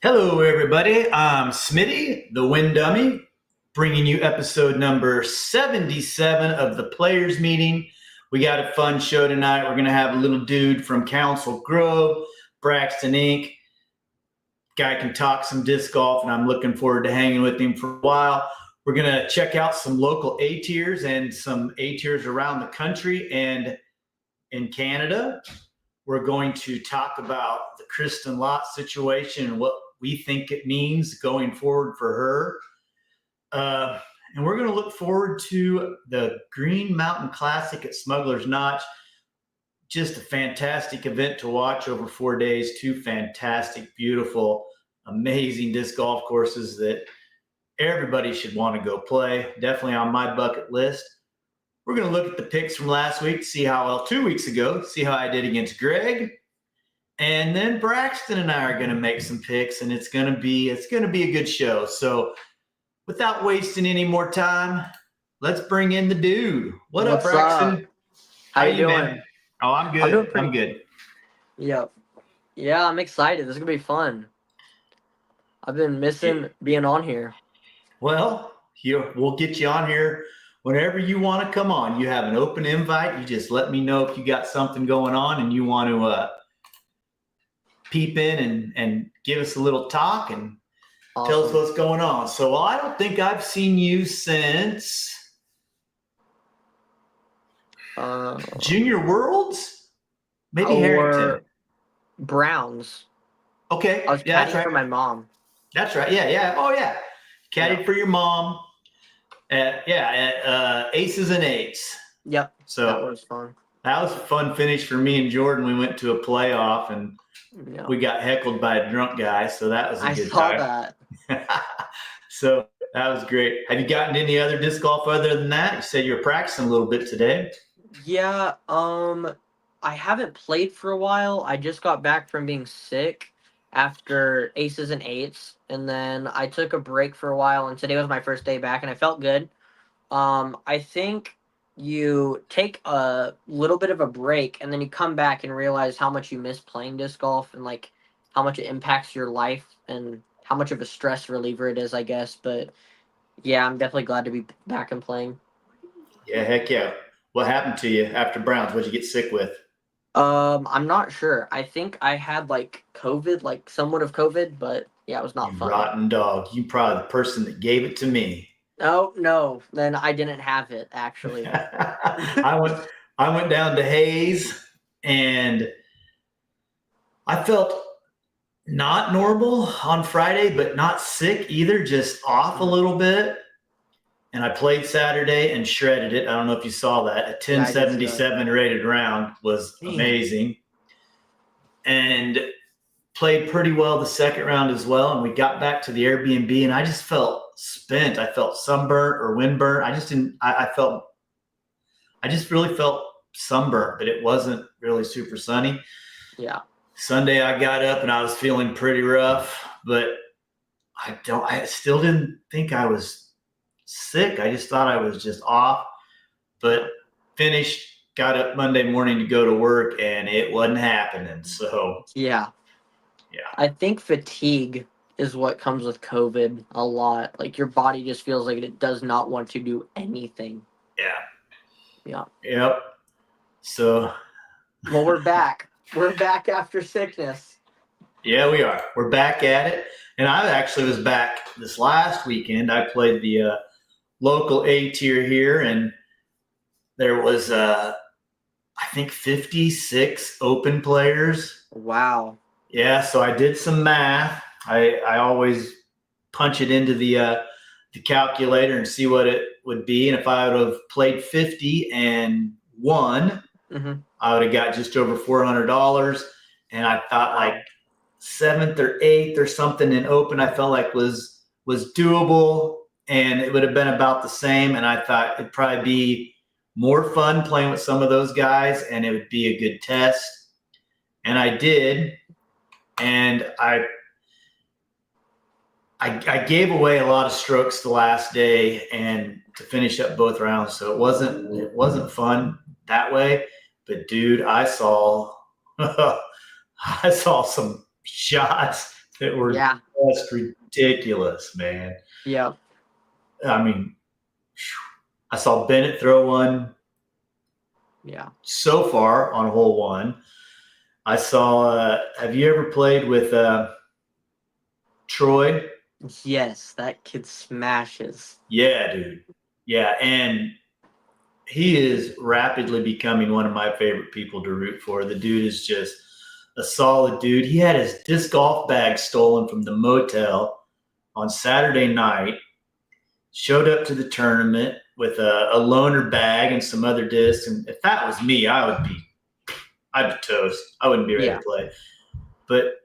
Hello, everybody. I'm Smitty, the Wind Dummy, bringing you episode number 77 of the Players Meeting. We got a fun show tonight. We're going to have a little dude from Council Grove, Braxton Inc. Guy can talk some disc golf, and I'm looking forward to hanging with him for a while. We're going to check out some local A tiers and some A tiers around the country and in Canada. We're going to talk about the Kristen Lott situation and what we think it means going forward for her. And we're going to look forward to the Green Mountain Classic at Smuggler's Notch. Just a fantastic event to watch over 4 days. Two fantastic, beautiful, amazing disc golf courses that everybody should want to go play. Definitely on my bucket list. We're going to look at the picks from last week, see how well 2 weeks ago, see how I did against Greg. And then Braxton and I are going to make some picks, and it's going to be a good show. So without wasting any more time, let's bring in the dude. What's up, Braxton? How you doing? Man? Oh, I'm good. I'm good. Yep. Yeah, I'm excited. This is going to be fun. I've been missing being on here. Well, we'll get you on here whenever you want to come on. You have an open invite. You just let me know if you got something going on and you want to peep in and give us a little talk and tell us what's going on. So I don't think I've seen you since Junior Worlds, maybe Harrington. Browns. Okay. I was caddying for my mom. That's right. Yeah. Oh, yeah. Caddied for your mom. At Aces and Eights. Yep. So that was fun. That was a fun finish for me and Jordan. We went to a playoff and we got heckled by a drunk guy. So that was a good time. I saw that. So that was great. Have you gotten any other disc golf other than that? You said you were practicing a little bit today. Yeah. I haven't played for a while. I just got back from being sick after Aces and Eights, and then I took a break for a while, and today was my first day back, and I felt good. I think you take a little bit of a break, and then you come back and realize how much you miss playing disc golf and, like, how much it impacts your life and how much of a stress reliever it is, I guess. But, yeah, I'm definitely glad to be back and playing. Yeah, heck yeah. What happened to you after Browns? What'd you get sick with? I'm not sure. I think I had COVID, somewhat of COVID, but yeah, it was not fun. Rotten dog. You probably the person that gave it to me. Oh no, then I didn't have it actually. I went down to Hayes and I felt not normal on Friday, but not sick either, just off a little bit. And I played Saturday and shredded it. I don't know if you saw that. A 1077 rated round was amazing. And played pretty well the second round as well. And we got back to the Airbnb and I just felt spent. I felt sunburnt or windburnt. I just really felt sunburnt, but it wasn't really super sunny. Yeah. Sunday I got up and I was feeling pretty rough, but I still didn't think I was sick. I just thought I was just off, but finished, got up Monday morning to go to work and it wasn't happening. So yeah. I think fatigue is what comes with COVID a lot. Like your body just feels like it does not want to do anything. Yeah. Yep. So well, we're back. We're back after sickness. Yeah, we are. We're back at it. And I actually was back this last weekend. I played the local A tier here, and there was I think 56 open players. Wow. Yeah, so I did some math. I always punch it into the calculator and see what it would be, and if I would have played 50 and won, I would have got just over $400. And I thought like 7th or 8th or something in open I felt like was doable. And it would have been about the same. And I thought it'd probably be more fun playing with some of those guys and it would be a good test. And I did. And I gave away a lot of strokes the last day and to finish up both rounds. So it wasn't fun that way. But dude, I saw some shots that were Yeah. just ridiculous, man. Yeah. I mean, I saw Bennett throw one Yeah. so far on hole one. I saw. Have you ever played with Troy? Yes, that kid smashes. Yeah, dude. Yeah, and he is rapidly becoming one of my favorite people to root for. The dude is just a solid dude. He had his disc golf bag stolen from the motel on Saturday night. Showed up to the tournament with a loaner bag and some other discs. And if that was me, I'd be toast. I wouldn't be ready Yeah. to play. But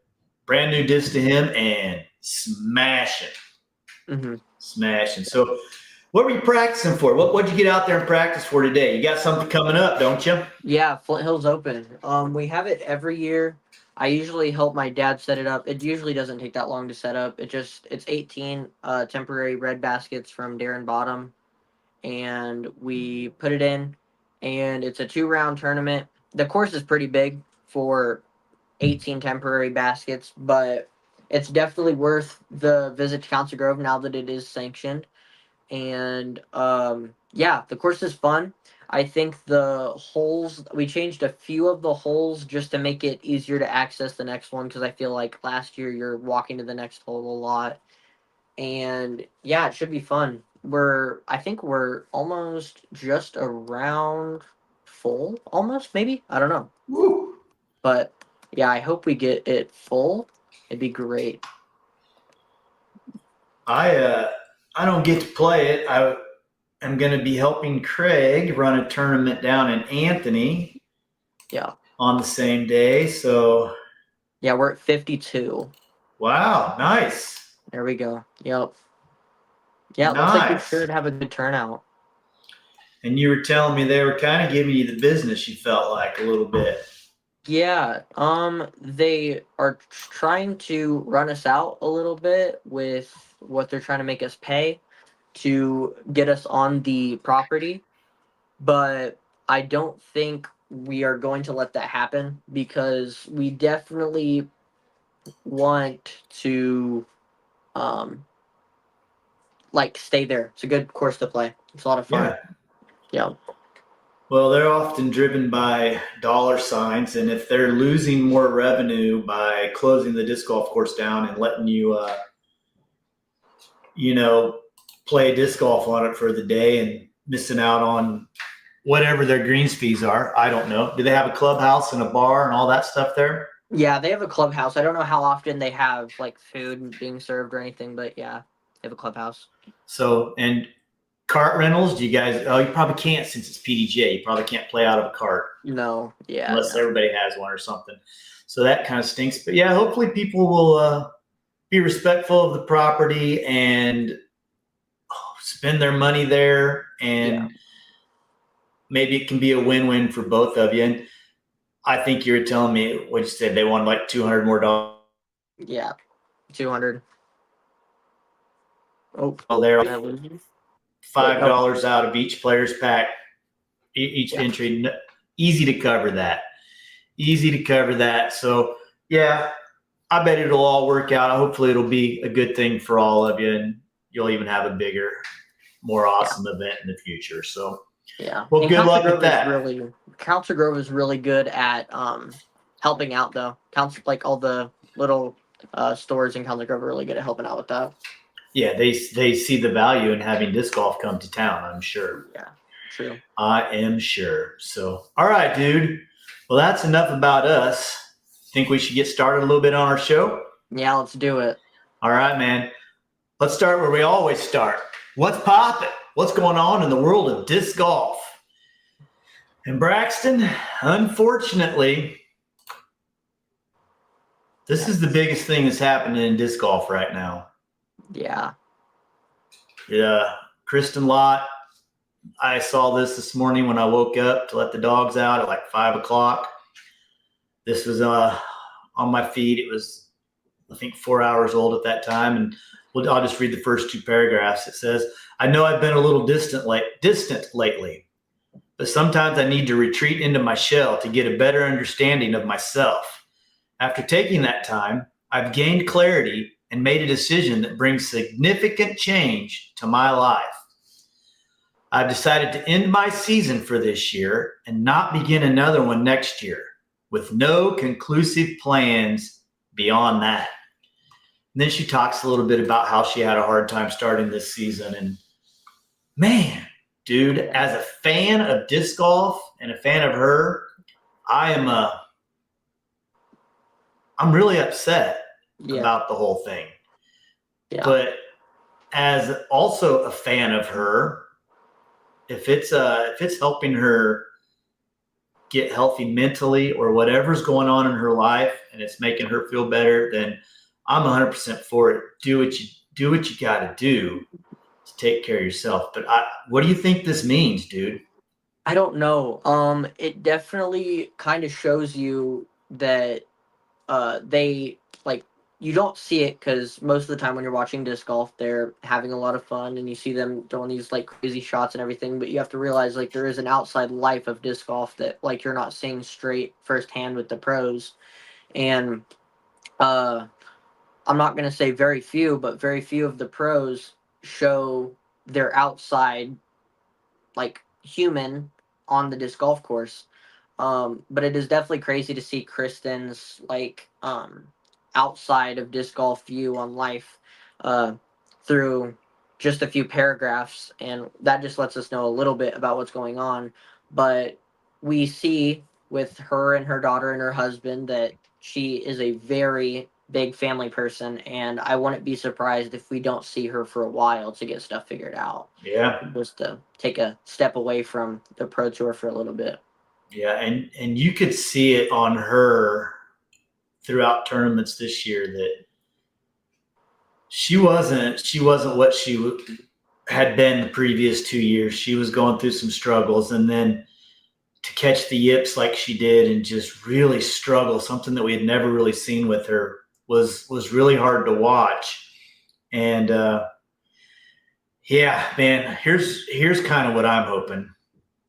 brand new disc to him and smashing. Mm-hmm. Smashing. So what were you practicing for? What'd you get out there and practice for today? You got something coming up, don't you? Yeah, Flint Hills Open. We have it every year. I usually help my dad set it up. It usually doesn't take that long to set up. It's 18 temporary red baskets from Darren Bottom, and we put it in, and it's a 2-round tournament. The course is pretty big for 18 temporary baskets, but it's definitely worth the visit to Council Grove now that it is sanctioned. And yeah, the course is fun. I think the holes, we changed a few of the holes just to make it easier to access the next one, because I feel like last year you're walking to the next hole a lot. And yeah, it should be fun. I think we're almost just around full, almost maybe. I don't know. Woo. But yeah, I hope we get it full. It'd be great. I don't get to play it. I am going to be helping Craig run a tournament down in Anthony. Yeah. On the same day. So Yeah, we're at 52. wow, nice. There we go. Yep. Yeah, it looks like we Nice. should have a good turnout. And you were telling me they were kind of giving you the business, you felt like a little bit. Yeah, they are trying to run us out a little bit with what they're trying to make us pay to get us on the property, but I don't think we are going to let that happen, because we definitely want to like stay there. It's a good course to play. It's a lot of fun. Yeah. Well, they're often driven by dollar signs, and if they're losing more revenue by closing the disc golf course down and letting you, play disc golf on it for the day and missing out on whatever their greens fees are, I don't know. Do they have a clubhouse and a bar and all that stuff there? Yeah, they have a clubhouse. I don't know how often they have like food being served or anything, but yeah, they have a clubhouse. So, and cart rentals, do you guys, oh, you probably can't since it's PDJ. You probably can't play out of a cart. No, yeah. Unless everybody has one or something. So that kind of stinks. But yeah, hopefully people will be respectful of the property and spend their money there. And maybe it can be a win-win for both of you. And I think you were telling me what you said. They won like $200 more. Yeah, 200. Oh, There, did I lose you? $5 out of each player's pack, each entry. Easy to cover that. Easy to cover that. So yeah, I bet it'll all work out. Hopefully it'll be a good thing for all of you, and you'll even have a bigger, more awesome event in the future. So yeah. Well, And good luck with Grove that. Council Grove is really good at helping out though. Like all the little stores in Council Grove are really good at helping out with that. Yeah, they see the value in having disc golf come to town, I'm sure. Yeah, true. I am sure. So, all right, dude. Well, that's enough about us. Think we should get started a little bit on our show? Yeah, let's do it. All right, man. Let's start where we always start. What's popping? What's going on in the world of disc golf? And Braxton, unfortunately, this is the biggest thing that's happening in disc golf right now. Yeah. Yeah. Kristen Lott, I saw this morning when I woke up to let the dogs out at like 5 o'clock. This was on my feed. It was, I think, 4 hours old at that time. And I'll just read the first two paragraphs. It says, I know I've been a little distant lately, but sometimes I need to retreat into my shell to get a better understanding of myself. After taking that time, I've gained clarity and made a decision that brings significant change to my life. I've decided to end my season for this year and not begin another one next year, with no conclusive plans beyond that. And then she talks a little bit about how she had a hard time starting this season. And man, dude, as a fan of disc golf and a fan of her, I'm really upset about the whole thing. Yeah. But as also a fan of her, if it's helping her get healthy mentally or whatever's going on in her life and it's making her feel better, then I'm 100% for it. Do what you got to do to take care of yourself. But what do you think this means, dude? I don't know. It definitely kind of shows you that they like you don't see it because most of the time when you're watching disc golf, they're having a lot of fun and you see them doing these like crazy shots and everything. But you have to realize like there is an outside life of disc golf that like you're not seeing straight firsthand with the pros. And I'm not gonna say very few, but very few of the pros show their outside like human on the disc golf course. But it is definitely crazy to see Kristen's like outside of disc golf view on life through just a few paragraphs, and that just lets us know a little bit about what's going on. But we see with her and her daughter and her husband that she is a very big family person, and I wouldn't be surprised if we don't see her for a while to get stuff figured out. Yeah. Just to take a step away from the pro tour for a little bit. Yeah, and you could see it on her throughout tournaments this year that she wasn't what she had been the previous 2 years. She was going through some struggles, and then to catch the yips like she did and just really struggle, something that we had never really seen with her, was really hard to watch. And yeah, man, here's kind of what I'm hoping.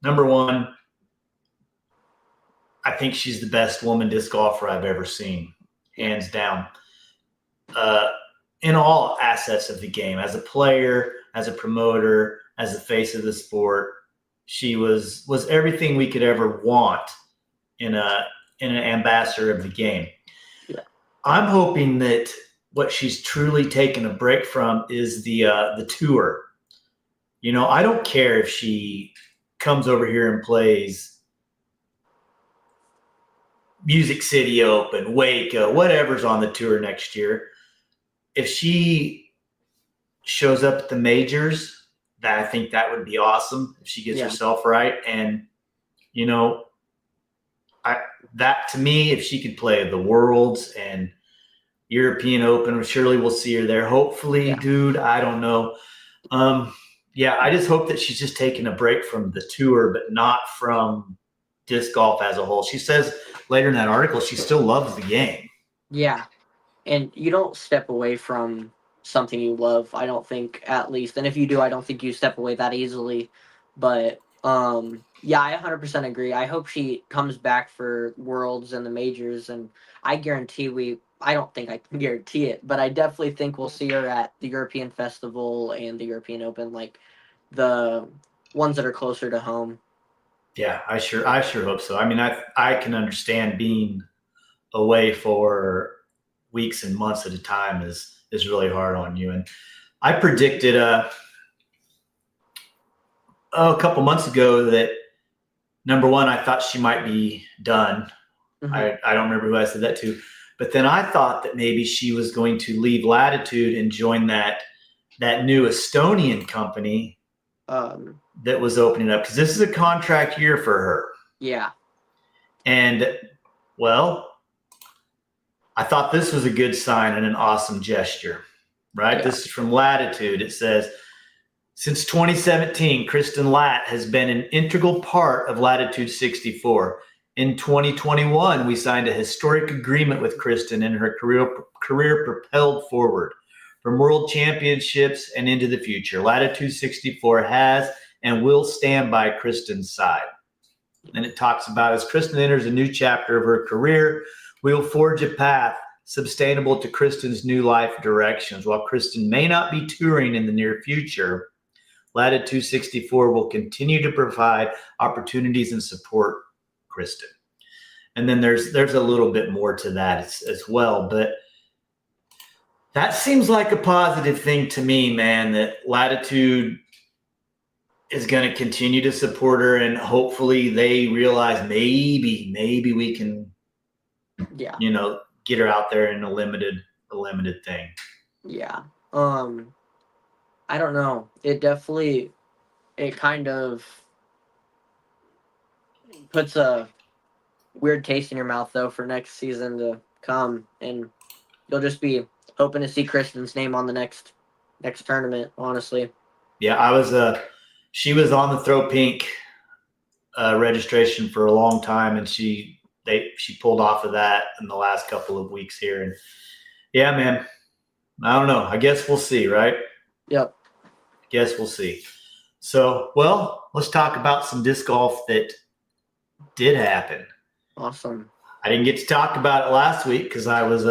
Number one, I think she's the best woman disc golfer I've ever seen, hands down. In all assets of the game, as a player, as a promoter, as the face of the sport, she was everything we could ever want in an ambassador of the game. Yeah. I'm hoping that what she's truly taken a break from is the tour. You know, I don't care if she comes over here and plays Music City Open, Waco, whatever's on the tour next year. If she shows up at the majors, I think that would be awesome if she gets herself right. And, you know, that to me, if she could play the Worlds and European Open, surely we'll see her there. Hopefully, dude, I don't know. I just hope that she's just taking a break from the tour, but not from disc golf as a whole. She says later in that article she still loves the game. Yeah. And you don't step away from something you love, I don't think, at least. And if you do, I don't think you step away that easily. But yeah, I 100% agree. I hope she comes back for Worlds and the majors, and I guarantee I don't think I can guarantee it, but I definitely think we'll see her at the European Festival and the European Open, like the ones that are closer to home. Yeah, I sure hope so. I mean, I can understand being away for weeks and months at a time is really hard on you. And I predicted a couple months ago that, number one, I thought she might be done. Mm-hmm. I don't remember who I said that to, but then I thought that maybe she was going to leave Latitude and join that new Estonian company that was opening up, because this is a contract year for her. Yeah. And, well, I thought this was a good sign and an awesome gesture, right? Yeah. This is from Latitude. It says, since 2017, Kristen Latt has been an integral part of Latitude 64. In 2021, we signed a historic agreement with Kristen, and her career propelled forward from world championships and into the future. Latitude 64 has and will stand by Kristen's side. And it talks about, as Kristen enters a new chapter of her career, we will forge a path sustainable to Kristen's new life directions. While Kristen may not be touring in the near future, Latitude 64 will continue to provide opportunities and support Kristen. And then there's a little bit more to that as well, but that seems like a positive thing to me, man, that Latitude is going to continue to support her, and hopefully they realize maybe we can, get her out there in a limited thing. Yeah. I don't know. It kind of puts a weird taste in your mouth though for next season to come, and you'll just be hoping to see Kristen's name on the next tournament, honestly. Yeah, she was on the Throw Pink registration for a long time, and she pulled off of that in the last couple of weeks here. And yeah, man, I don't know. I guess we'll see, right? Yep. Guess we'll see. So, well, let's talk about some disc golf that did happen. Awesome. I didn't get to talk about it last week because I was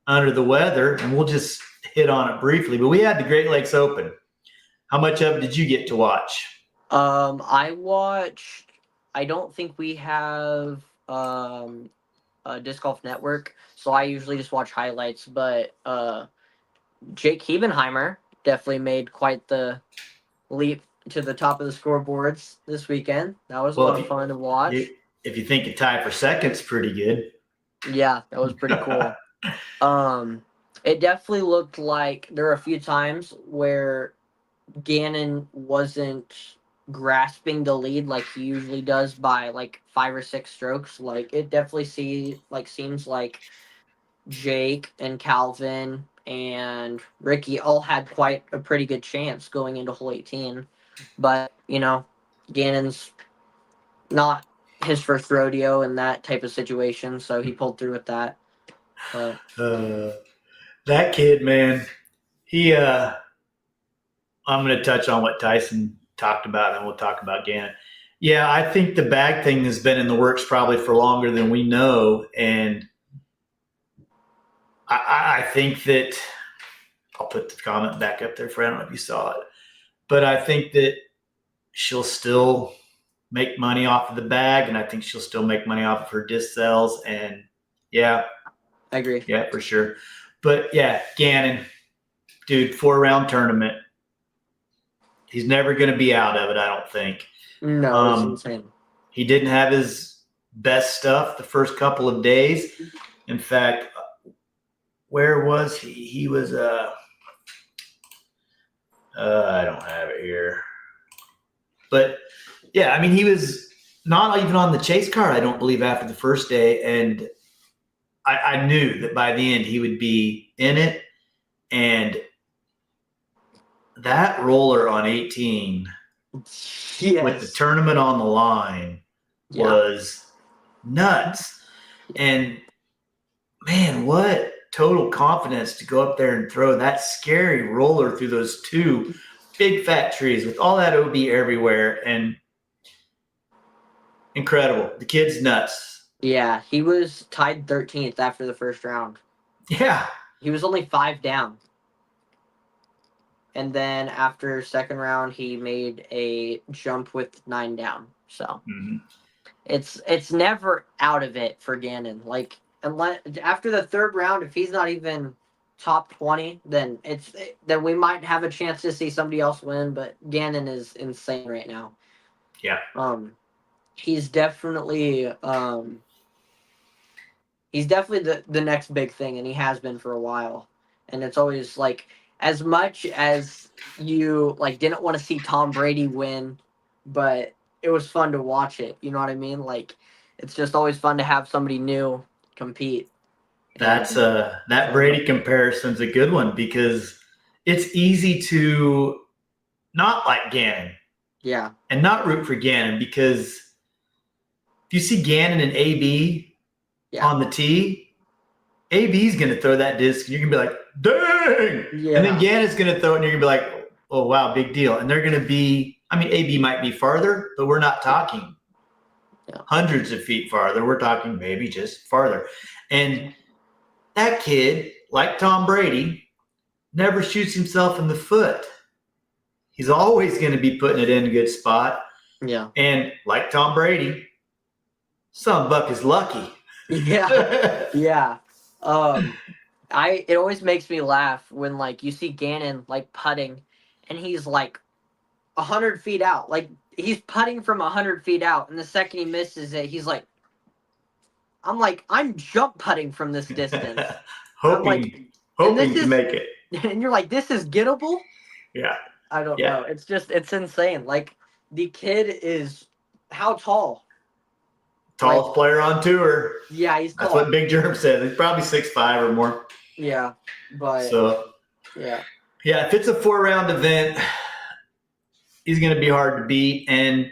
under the weather, and we'll just hit on it briefly. But we had the Great Lakes Open. How much of it did you get to watch? I watched. I don't think we have a Disc Golf Network, so I usually just watch highlights. But Jake Hebenheimer definitely made quite the leap to the top of the scoreboards this weekend. That was a lot of fun to watch. If you think a tie for second's pretty good. Yeah, that was pretty cool. It definitely looked like there were a few times where Gannon wasn't grasping the lead like he usually does by like 5 or 6 strokes. Like it definitely seems like Jake and Calvin and Ricky all had quite a pretty good chance going into hole 18. But, Gannon's not his first rodeo in that type of situation, so he pulled through with that. That kid, man, I'm going to touch on what Tyson talked about, and we'll talk about Gannon. Yeah, I think the bag thing has been in the works probably for longer than we know, and I think that I'll put the comment back up there for I don't know if you saw it, but I think that she'll still make money off of the bag, and I think she'll still make money off of her disc sales, and yeah. I agree. Yeah, for sure. But yeah, Gannon, dude, 4-round tournament. He's never going to be out of it, I don't think. No, it's insane. He didn't have his best stuff the first couple of days. In fact, where was he? He was I don't have it here. But yeah, I mean, he was not even on the chase card, I don't believe, after the first day. And I knew that by the end he would be in it. And that roller on 18 with the tournament on the line was nuts. And man, what total confidence to go up there and throw that scary roller through those 2 big fat trees with all that OB everywhere. And incredible. The kid's nuts. Yeah, he was tied 13th after the first round. Yeah. He was only 5 down. And then after second round, he made a jump with 9 down. So it's never out of it for Gannon. Like, unless after the third round, if he's not even top 20, then we might have a chance to see somebody else win. But Gannon is insane right now. Yeah. He's definitely the next big thing, and he has been for a while. And it's always like, as much as you like didn't want to see Tom Brady win, but it was fun to watch it. You know what I mean? Like, it's just always fun to have somebody new compete. That's that Brady comparison's a good one because it's easy to not like Gannon. Yeah. And not root for Gannon, because if you see Gannon and AB on the tee, AB's going to throw that disc, and you're going to be like, dang! Yeah. And then Gannon's going to throw it, and you're going to be like, oh, wow, big deal. And they're going to be – I mean, AB might be farther, but we're not talking hundreds of feet farther. We're talking maybe just farther. And that kid, like Tom Brady, never shoots himself in the foot. He's always going to be putting it in a good spot. Yeah. And like Tom Brady, some buck is lucky. Yeah. Yeah. It always makes me laugh when like you see Gannon like putting and he's like 100 feet out. Like he's putting from 100 feet out, and the second he misses it, he's like, I'm jump putting from this distance. I'm like, hoping to make it. And you're like, this is gettable? Yeah. I don't know. It's insane. Like the kid is how tall? Tallest player on tour. Yeah, he's tall. That's what Big Germ said. He's probably 6'5" or more. Yeah, but yeah, if it's a 4-round event, he's going to be hard to beat. And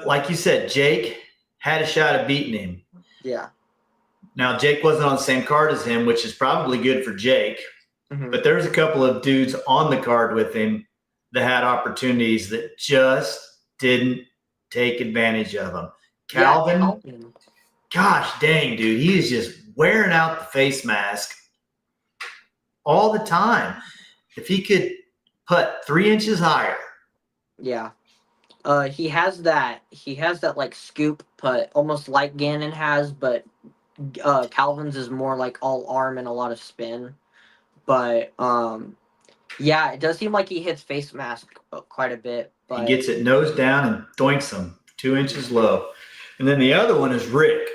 like you said, Jake had a shot at beating him. Yeah. Now Jake wasn't on the same card as him, which is probably good for Jake. Mm-hmm. But there's a couple of dudes on the card with him that had opportunities that just didn't take advantage of them. Calvin. Gosh dang, dude. He is just wearing out the face mask all the time. If he could put 3 inches higher. Yeah. He has that like scoop putt, almost like Gannon has, but Calvin's is more like all arm and a lot of spin. But yeah, it does seem like he hits face mask quite a bit. But he gets it nose down and doinks him 2 inches low. And then the other one is Rick.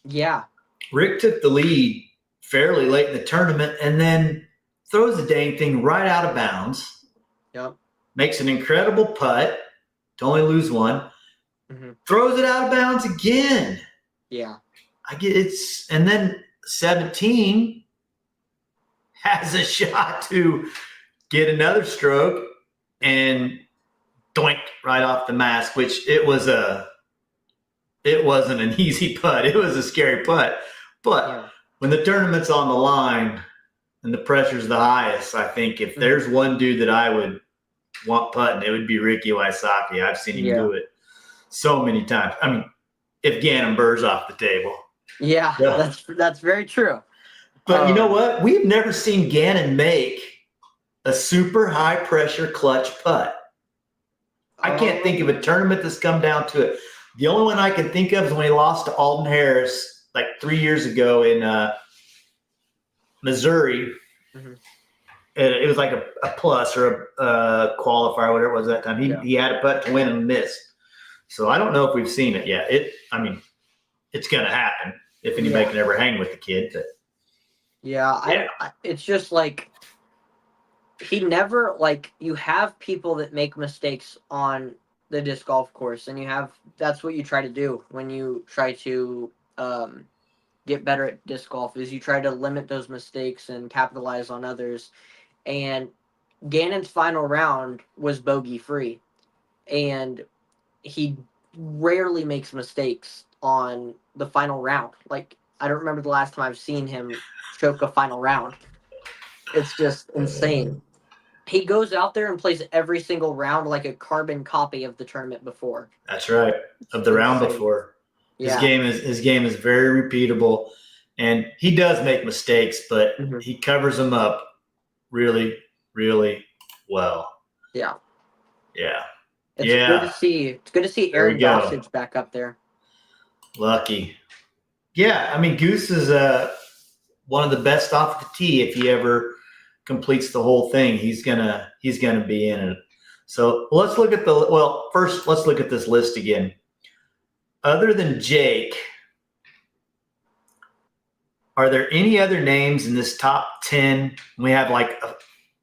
Yeah. Rick took the lead fairly late in the tournament and then throws the dang thing right out of bounds. Yep. Makes an incredible putt to only lose one. Mm-hmm. Throws it out of bounds again. Yeah. And then 17 has a shot to get another stroke and doink right off the mask, which it wasn't an easy putt. It was a scary putt. But when the tournament's on the line and the pressure's the highest, I think if there's one dude that I would want putting, it would be Ricky Wysocki. I've seen him do it so many times. I mean, if Gannon Burr's off the table. Yeah, that's very true. But you know what? We've never seen Gannon make a super high pressure clutch putt. I can't think of a tournament that's come down to it. The only one I can think of is when he lost to Alden Harris like 3 years ago in Missouri. Mm-hmm. It was like a plus or a qualifier, whatever it was that time. He had a putt to win and missed. So I don't know if we've seen it yet. It's going to happen if anybody can ever hang with the kid. But it's just like he never you have people that make mistakes on the disc golf course, and that's what you try to do when you try to get better at disc golf is you try to limit those mistakes and capitalize on others. And Gannon's final round was bogey free, and he rarely makes mistakes on the final round. Like, I don't remember the last time I've seen him choke a final round. It's just insane. He goes out there and plays every single round like a carbon copy of the tournament before. That's right. Of the round before. His game is very repeatable, and he does make mistakes, but he covers them up really, really well. Yeah. Yeah. It's good to see. It's good to see Aaron Gossage back up there. Lucky. Yeah, I mean, Goose is one of the best off the tee. If he ever completes the whole thing, he's gonna be in it. So let's look at first let's look at this list again. Other than Jake, are there any other names in this top 10? We have like a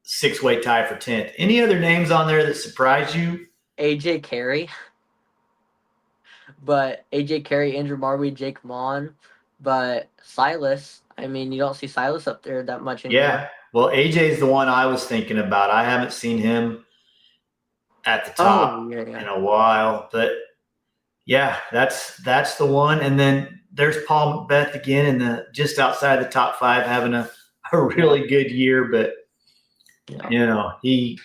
6-way tie for 10th. Any other names on there that surprise you? AJ Carey. But AJ Carey, Andrew Marwee, Jake Mon, but Silas, I mean, you don't see Silas up there that much anymore. Yeah. Well, AJ is the one I was thinking about. I haven't seen him at the top in a while, but yeah, that's the one. And then there's Paul McBeth again in the just outside the top 5, having a really good year. But he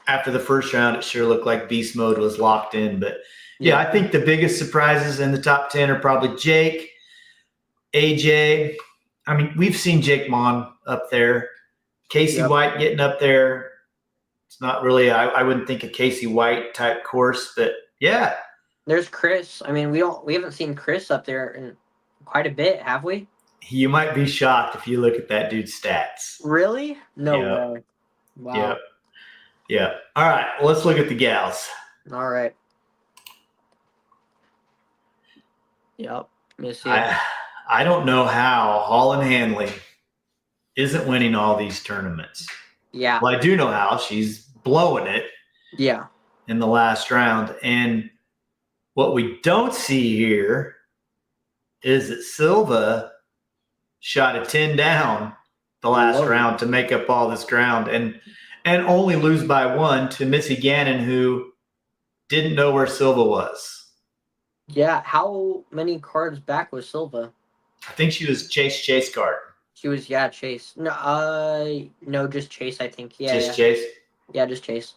after the first round, it sure looked like beast mode was locked in. But I think the biggest surprises in the top 10 are probably Jake, AJ. I mean, we've seen Jake Mon up there. Casey Yep. White getting up there. It's not really, I wouldn't think a Casey White type course, but yeah. There's Chris. I mean, we haven't seen Chris up there in quite a bit, have we? You might be shocked if you look at that dude's stats. Really? No Yeah. way. Wow. Yeah. Yeah. All right. Well, let's look at the gals. All right. Yep. Let me see. I don't know how Holland Hanley isn't winning all these tournaments. Yeah. Well, I do know how. She's blowing it Yeah. in the last round. And what we don't see here is that Silva shot a 10 down the last round to make up all this ground and only lose by 1 to Missy Gannon, who didn't know where Silva was. Yeah. How many cards back was Silva? I think she was Chase card. She was Chase. No, just Chase. I think. Yeah. Just Chase. Yeah, just Chase.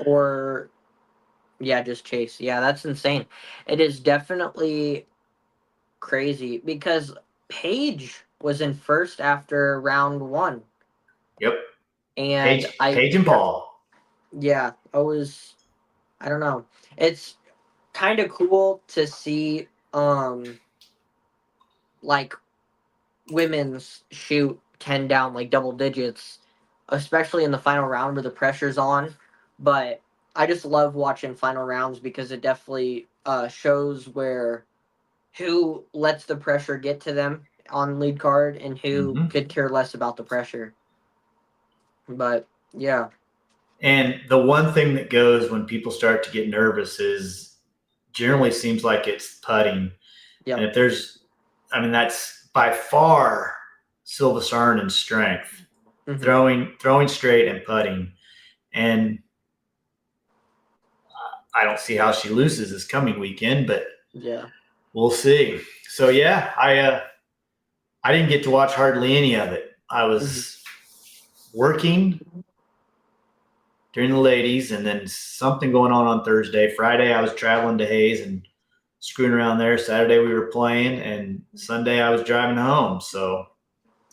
Or, yeah, just Chase. Yeah, that's insane. It is definitely crazy because Paige was in first after round 1. Yep. And Paige and Paul. Yeah, I don't know. It's kind of cool to see like women's shoot 10 down like double digits, especially in the final round where the pressure's on. But I just love watching final rounds because it definitely shows who lets the pressure get to them on lead card and who could care less about the pressure. But yeah. And the one thing that goes when people start to get nervous is generally seems like it's putting. Yep. And if that's by far Silva Sarnen's strength, throwing straight and putting. And I don't see how she loses this coming weekend, but yeah, we'll see. So yeah, I didn't get to watch hardly any of it. I was working during the ladies, and then something going on Thursday. Friday, I was traveling to Hayes and screwing around there. Saturday, we were playing, and Sunday, I was driving home. So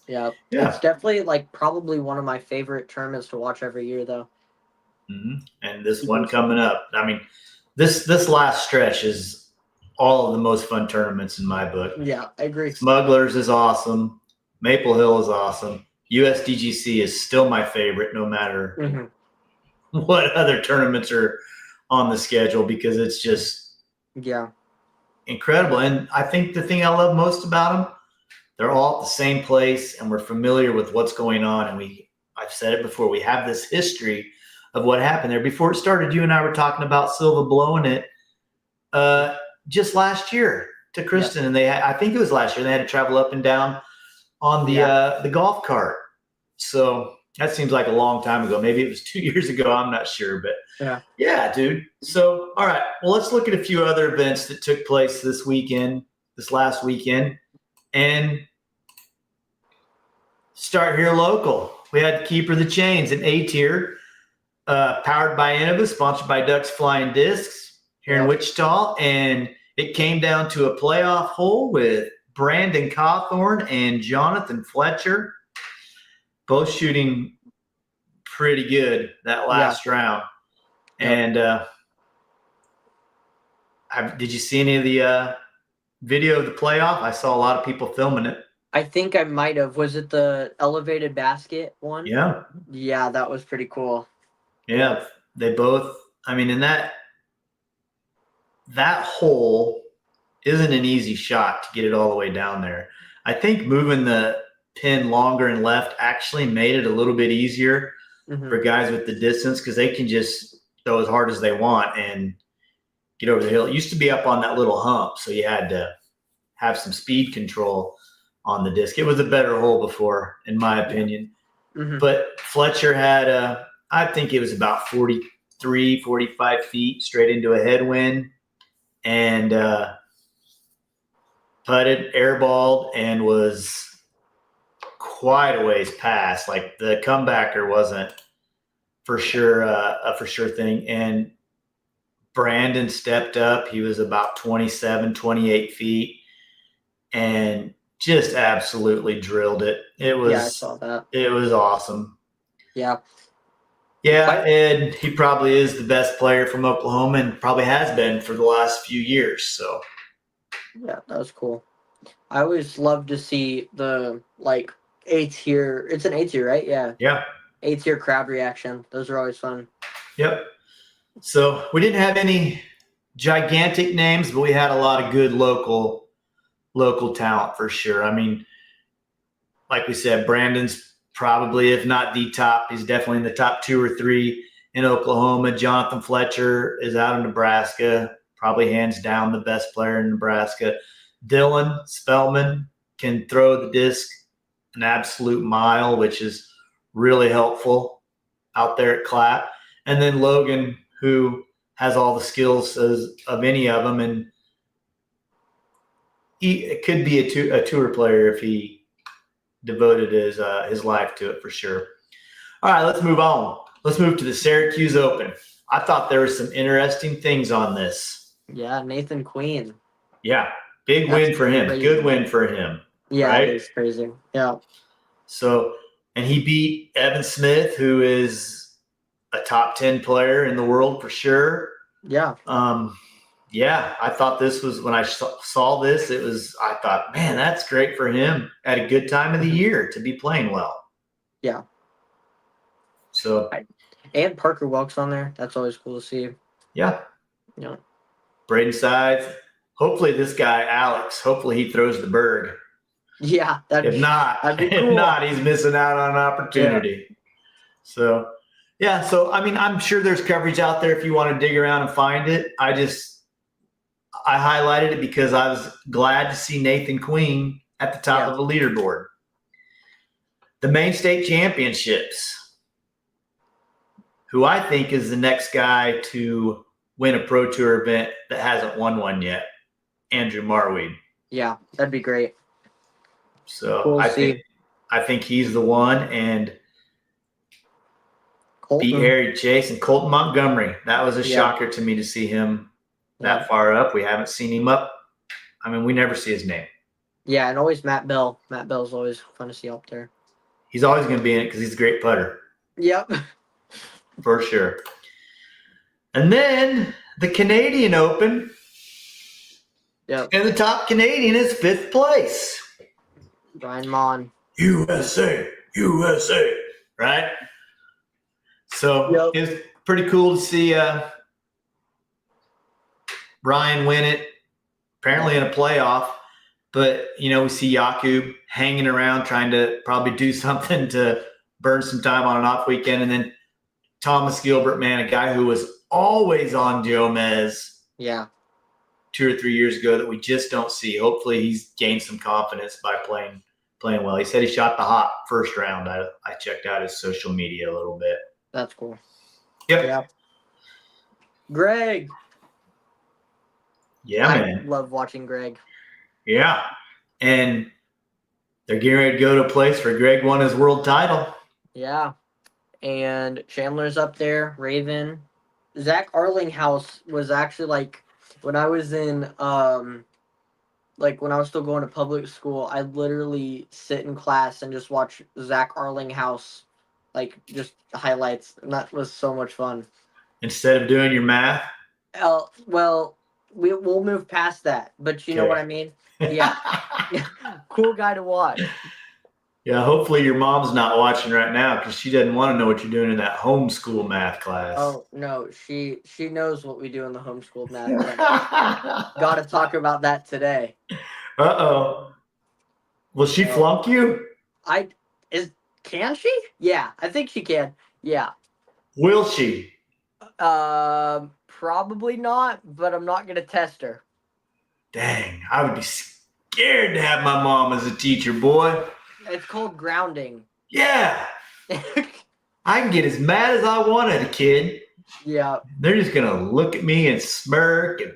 yeah, it's definitely like probably one of my favorite tournaments to watch every year, though. And this one coming up. I mean, this last stretch is all of the most fun tournaments in my book. Yeah, I agree. Smugglers is awesome. Maple Hill is awesome. USDGC is still my favorite, no matter what other tournaments are on the schedule, because it's just incredible. And I think the thing I love most about them, they're all at the same place, and we're familiar with what's going on. And I've said it before, we have this history of what happened there. Before it started, you and I were talking about Silva blowing it just last year to Kristen, and I think it was last year, they had to travel up and down on the golf cart. So that seems like a long time ago. Maybe it was 2 years ago. I'm not sure, but yeah, dude. So, all right. Well, let's look at a few other events that took place this last weekend, and start here local. We had Keeper the Chains in A tier, powered by Innova, sponsored by Ducks Flying Discs here in Wichita. And it came down to a playoff hole with Brandon Cawthorn and Jonathan Fletcher, both shooting pretty good that last round. And did you see any of the video of the playoff? I saw a lot of people filming it. I think I might have. Was it the elevated basket one? Yeah. Yeah, that was pretty cool. Yeah, they both. I mean, and that hole isn't an easy shot to get it all the way down there. I think moving the pin longer and left actually made it a little bit easier for guys with the distance, because they can just throw as hard as they want and get over the hill. It used to be up on that little hump, so you had to have some speed control on the disc. It was a better hole before, in my opinion. But Fletcher had I think it was about 43, 45 feet straight into a headwind, and putted, airballed, and was quite a ways past. Like, the comebacker wasn't for sure a for sure thing. And Brandon stepped up. He was about 27, 28 feet and just absolutely drilled it. Yeah, I saw that. It was awesome. Yeah. Yeah, and he probably is the best player from Oklahoma and probably has been for the last few years. So Yeah, that was cool. I always love to see the like A-tier. It's an A-tier, right? Yeah. yeah. A-tier crowd reaction. Those are always fun. Yep. So we didn't have any gigantic names, but we had a lot of good local talent for sure. I mean, like we said, Brandon's probably, if not the top, he's definitely in the top 2 or 3 in Oklahoma. Jonathan Fletcher is out of Nebraska, probably hands down the best player in Nebraska. Dylan Spellman can throw the disc an absolute mile, which is really helpful out there at Clapp. And then Logan, who has all the skills of any of them, and it could be a tour player if he devoted his life to it for sure. All right, let's move on. Let's move to the Syracuse Open. I thought there were some interesting things on this. Yeah, Nathan Queen. Yeah, big win for him. Crazy. Good win for him. Yeah, right? It's crazy. Yeah. So, and he beat Evan Smith, who is a top 10 player in the world for sure. Yeah. Yeah, I thought this was, when I saw this, I thought, man, that's great for him at a good time of the year to be playing well. Yeah. So, and Parker Welk's on there. That's always cool to see. Yeah. Yeah. Braden Sides. Hopefully this guy, Alex, hopefully he throws the bird. Yeah. If not, he's missing out on an opportunity. Yeah. So, yeah. So, I mean, I'm sure there's coverage out there if you want to dig around and find it. I highlighted it because I was glad to see Nathan Queen at the top of the leaderboard. The main state championships, who I think is the next guy to win a Pro Tour event that hasn't won one yet, Andrew Marweed. Yeah, that'd be great. So cool I think he's the one, and beat Harry Chase and Colton Montgomery. That was a shocker to me to see him that far up. We haven't seen him up. I mean, we never see his name. Yeah, and always Matt Bell. Matt Bell's always fun to see up there. He's always going to be in it because he's a great putter. Yep. For sure. And then the Canadian Open. Yep. And the top Canadian is 5th place. Brian Mon. USA. Right? So it's pretty cool to see Brian win it, apparently in a playoff. But, we see Jakub hanging around trying to probably do something to burn some time on an off weekend. And then Thomas Gilbert, man, a guy who was always on Gomez 2 or 3 years ago that we just don't see. Hopefully he's gained some confidence by playing well. He said he shot the hot first round. I checked out his social media a little bit. That's cool. Yep. Yeah. Greg. Yeah, man. I love watching Greg. Yeah. And they're getting ready to go to a place where Greg won his world title. Yeah. And Chandler's up there, Raven. Zach Arlinghouse was actually when I was in when I was still going to public school, I literally sit in class and just watch Zach Arlinghouse just highlights, and that was so much fun. Instead of doing your math? Well, we'll move past that, but you know what I mean? Yeah. Cool guy to watch. Yeah, hopefully your mom's not watching right now because she doesn't want to know what you're doing in that homeschool math class. Oh, no, she knows what we do in the homeschool math class. Got to talk about that today. Uh-oh. Will she flunk you? Can she? Yeah, I think she can. Yeah. Will she? Probably not, but I'm not going to test her. Dang, I would be scared to have my mom as a teacher, boy. It's called grounding. Yeah. I can get as mad as I want at a kid. Yeah. They're just going to look at me and smirk and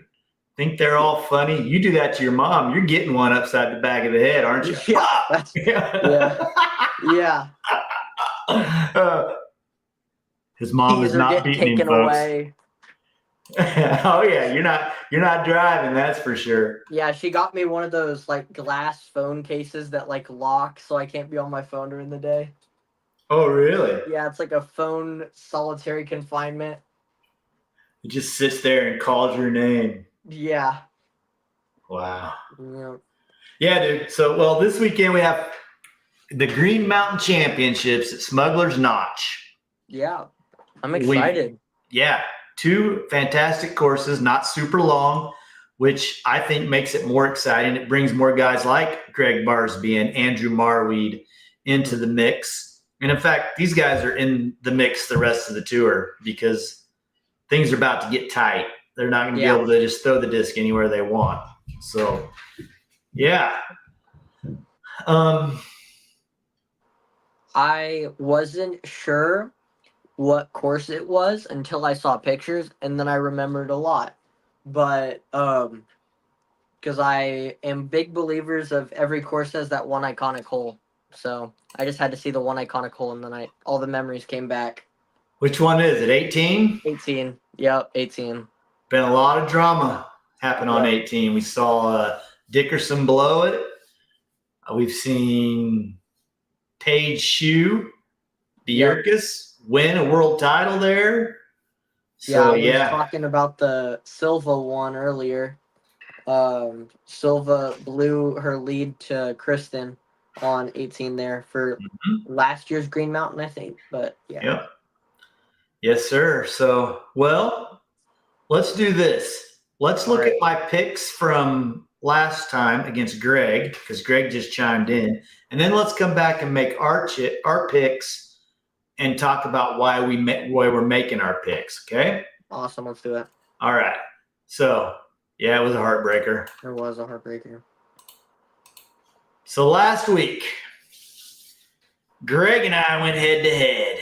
think they're all funny. You do that to your mom, you're getting one upside the back of the head, aren't you? Yeah. Yeah. His mom is not beating him, folks. Away. Oh yeah, you're not driving, that's for sure. Yeah, she got me one of those like glass phone cases that like lock so I can't be on my phone during the day. Oh really? Yeah, it's like a phone solitary confinement. It just sits there and calls your name. Yeah. Wow. Yeah. Yeah, dude. So well, this weekend we have the Green Mountain Championships at Smuggler's Notch. Yeah. I'm We excited. yeah, two fantastic courses, not super long, which I think makes it more exciting. It brings more guys like Greg Barsby and Andrew Marweed into the mix. And in fact, these guys are in the mix the rest of the tour because things are about to get tight. They're not going to be Yeah. able to just throw the disc anywhere they want. So, yeah. Um, I wasn't sure what course it was until I saw pictures and then I remembered a lot. But because I am big believers of every course has that one iconic hole. So I just had to see the one iconic hole and then all the memories came back. which one is it? 18? 18. Yep, 18. Been a lot of drama happen on Yep. 18. We saw Dickerson blow it. We've seen Paige Shue, Yep. Bjerkes win a world title there. Yeah, So I was yeah, talking about the Silva one earlier. Silva blew her lead to Kristen on 18 there for last year's Green Mountain, I think. But yeah. yep, yes, sir. So well, let's do this. Let's All look at right. my picks from last time against Greg because Greg just chimed in, and then let's come back and make our picks and talk about why we're making our picks. Okay. Awesome. Let's do it. All right. So yeah, it was a heartbreaker. There was a heartbreaker. So last week, Greg and I went head to head.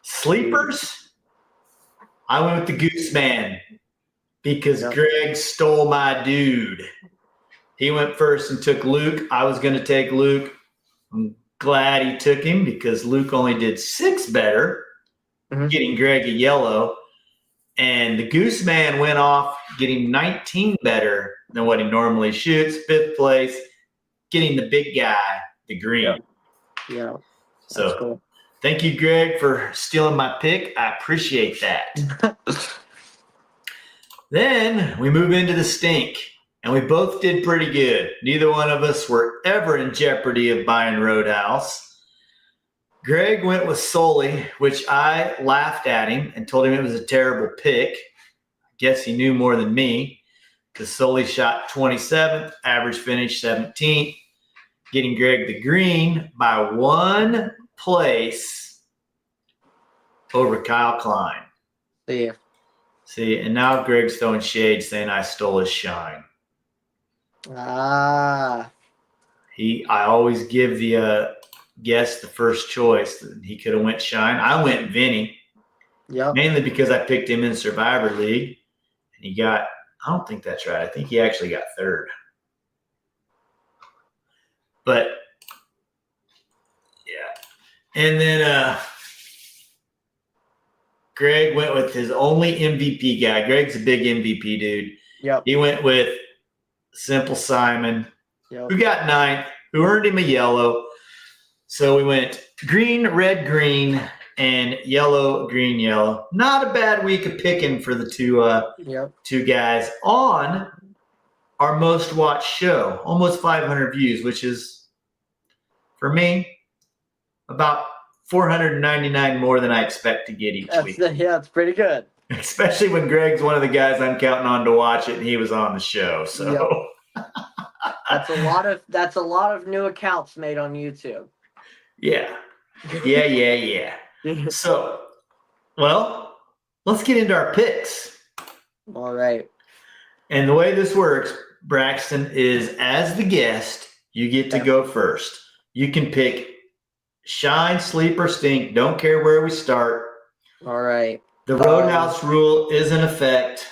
Sleepers, I went with the Goose Man because Yep. Greg stole my dude. He went first and took Luke. I was going to take Luke. I'm glad he took him because Luke only did 6 better, getting Greg a yellow. And the Goose Man went off getting 19 better than what he normally shoots. 5th place, getting the big guy, the green. Yeah. So cool. Thank you, Greg, for stealing my pick. I appreciate that. Then we move into the stink, and we both did pretty good. Neither one of us were ever in jeopardy of buying Roadhouse. Greg went with Sully, which I laughed at him and told him it was a terrible pick. I guess he knew more than me because Sully shot 27th, average finish 17th, getting Greg the green by 1 place over Kyle Klein. Yeah. See, and now Greg's throwing shade saying I stole his shine. Ah. I always give the guest the first choice. He could have went shine. I went Vinny. Yep. Mainly because I picked him in Survivor League. And he got, I don't think that's right. I think he actually got 3rd. But yeah. And then Greg went with his only MVP guy. Greg's a big MVP dude. Yep. He went with Simple Simon, Yep. who got 9th, who earned him a yellow. So we went green, red, green, and yellow, green, yellow. Not a bad week of picking for the two guys on our most watched show. Almost 500 views, which is, for me, about 499 more than I expect to get each week. Yeah, it's pretty good. Especially when Greg's one of the guys I'm counting on to watch it, and he was on the show. So that's a lot of new accounts made on YouTube. Yeah. So, well, let's get into our picks. All right. And the way this works, Braxton, is as the guest, you get to go first. You can pick shine, sleep, or stink. Don't care where we start. All right. The Roadhouse rule is in effect.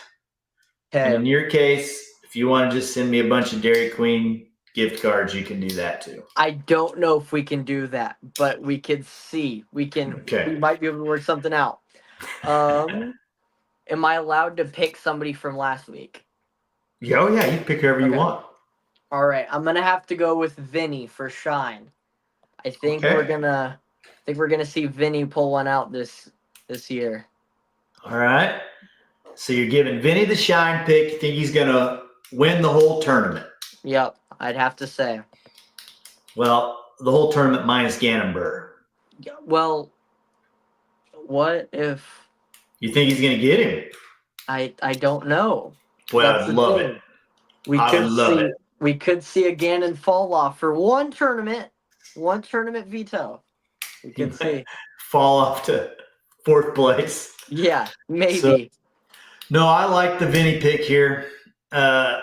Okay. And in your case, if you want to just send me a bunch of Dairy Queen gift cards, you can do that too. I don't know if we can do that, but we can see. We might be able to work something out. am I allowed to pick somebody from last week? Oh yeah, you pick whoever you Okay. want. All right, I'm gonna have to go with Vinny for Shine. I think Okay. we're gonna see Vinny pull one out this year. All right. So you're giving Vinny the shine pick. You think he's gonna win the whole tournament? Yep, I'd have to say. Well, the whole tournament minus Gannonburg. Yeah, well, what if You think he's gonna get him? I don't know. Boy, That's I'd the love thing. it. We I would could love see it. we could see a Ganon fall off for one tournament veto. We could see. Fall off to fourth place. Yeah, maybe. So, no, I like the Vinny pick here. I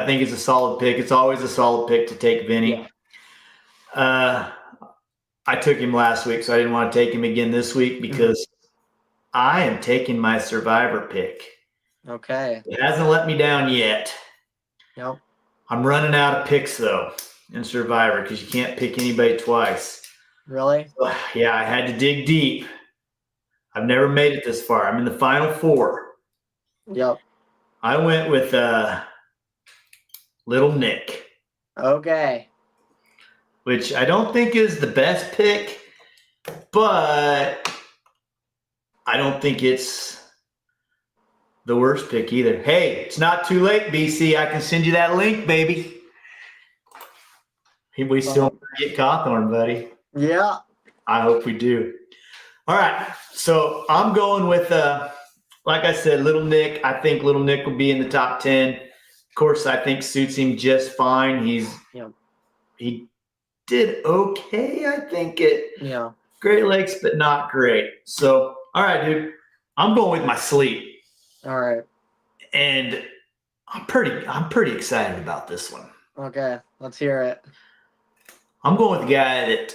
think it's a solid pick. It's always a solid pick to take Vinny. Yeah. I took him last week, so I didn't want to take him again this week because I am taking my Survivor pick. Okay. It hasn't let me down yet. Yep. I'm running out of picks, though, in Survivor because you can't pick anybody twice. Really? Yeah, I had to dig deep. I've never made it this far. I'm in the final four. Yep. I went with Little Nick. Okay. Which I don't think is the best pick, but I don't think it's the worst pick either. Hey, it's not too late, BC. I can send you that link, baby. We still get Cawthorn, buddy. Yeah. I hope we do. All right. So I'm going with, like I said, Little Nick. I think Little Nick will be in the top 10. Of course, I think suits him just fine. He did okay, I think, at Great Lakes, but not great. So, all right, dude. I'm going with my sleep. All right. And I'm pretty excited about this one. Okay. Let's hear it. I'm going with the guy that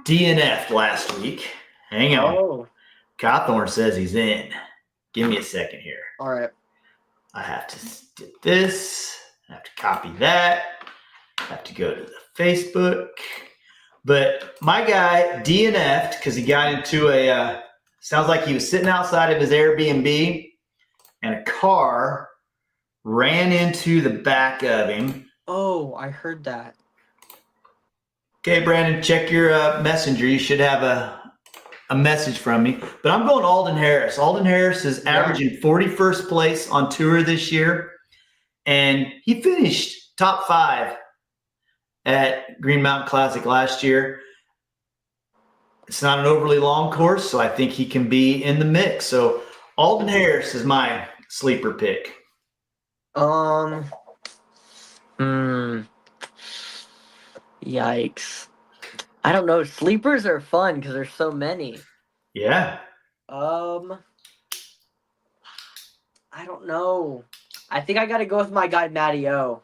DNF'd last week. Hang on. Oh. Cawthorn says he's in. Give me a second here. All right. I have to do this. I have to copy that. I have to go to the Facebook. But my guy DNF'd because he got into sounds like he was sitting outside of his Airbnb and a car ran into the back of him. Oh, I heard that. Okay, Brandon, check your messenger. You should have a message from me. But I'm going Alden Harris. Alden Harris is averaging 41st place on tour this year. And he finished top 5 at Green Mountain Classic last year. It's not an overly long course, so I think he can be in the mix. So Alden Harris is my sleeper pick. Yikes. I don't know. Sleepers are fun because there's so many. Yeah. I don't know. I think I got to go with my guy, Matty O.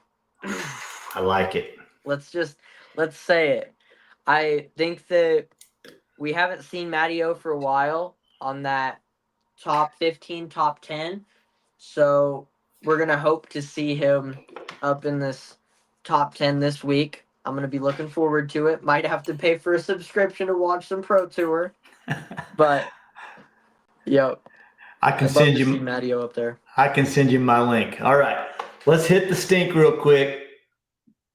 I like it. Let's say it. I think that we haven't seen Matty O for a while on that top 15, top 10. So we're going to hope to see him up in this top 10 this week. I'm going to be looking forward to it. Might have to pay for a subscription to watch some Pro Tour. But, I can send you Matty O up there. I can send you my link. All right. Let's hit the stink real quick.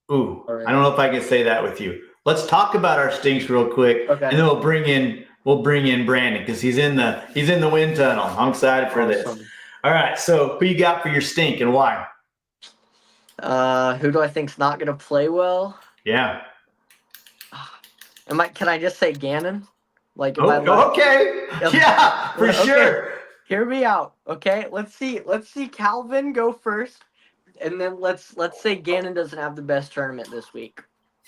Ooh, right. I don't know if I can say that with you. Let's talk about our stinks real quick. Okay. And then we'll bring in Brandon because he's in the wind tunnel. I'm excited for this. All right. So who you got for your stink and why? Who do I think's not gonna play well? Yeah. Can I just say Gannon? Okay. Yeah, for sure. Hear me out. Okay. Let's see Calvin go first. And then let's say Gannon doesn't have the best tournament this week.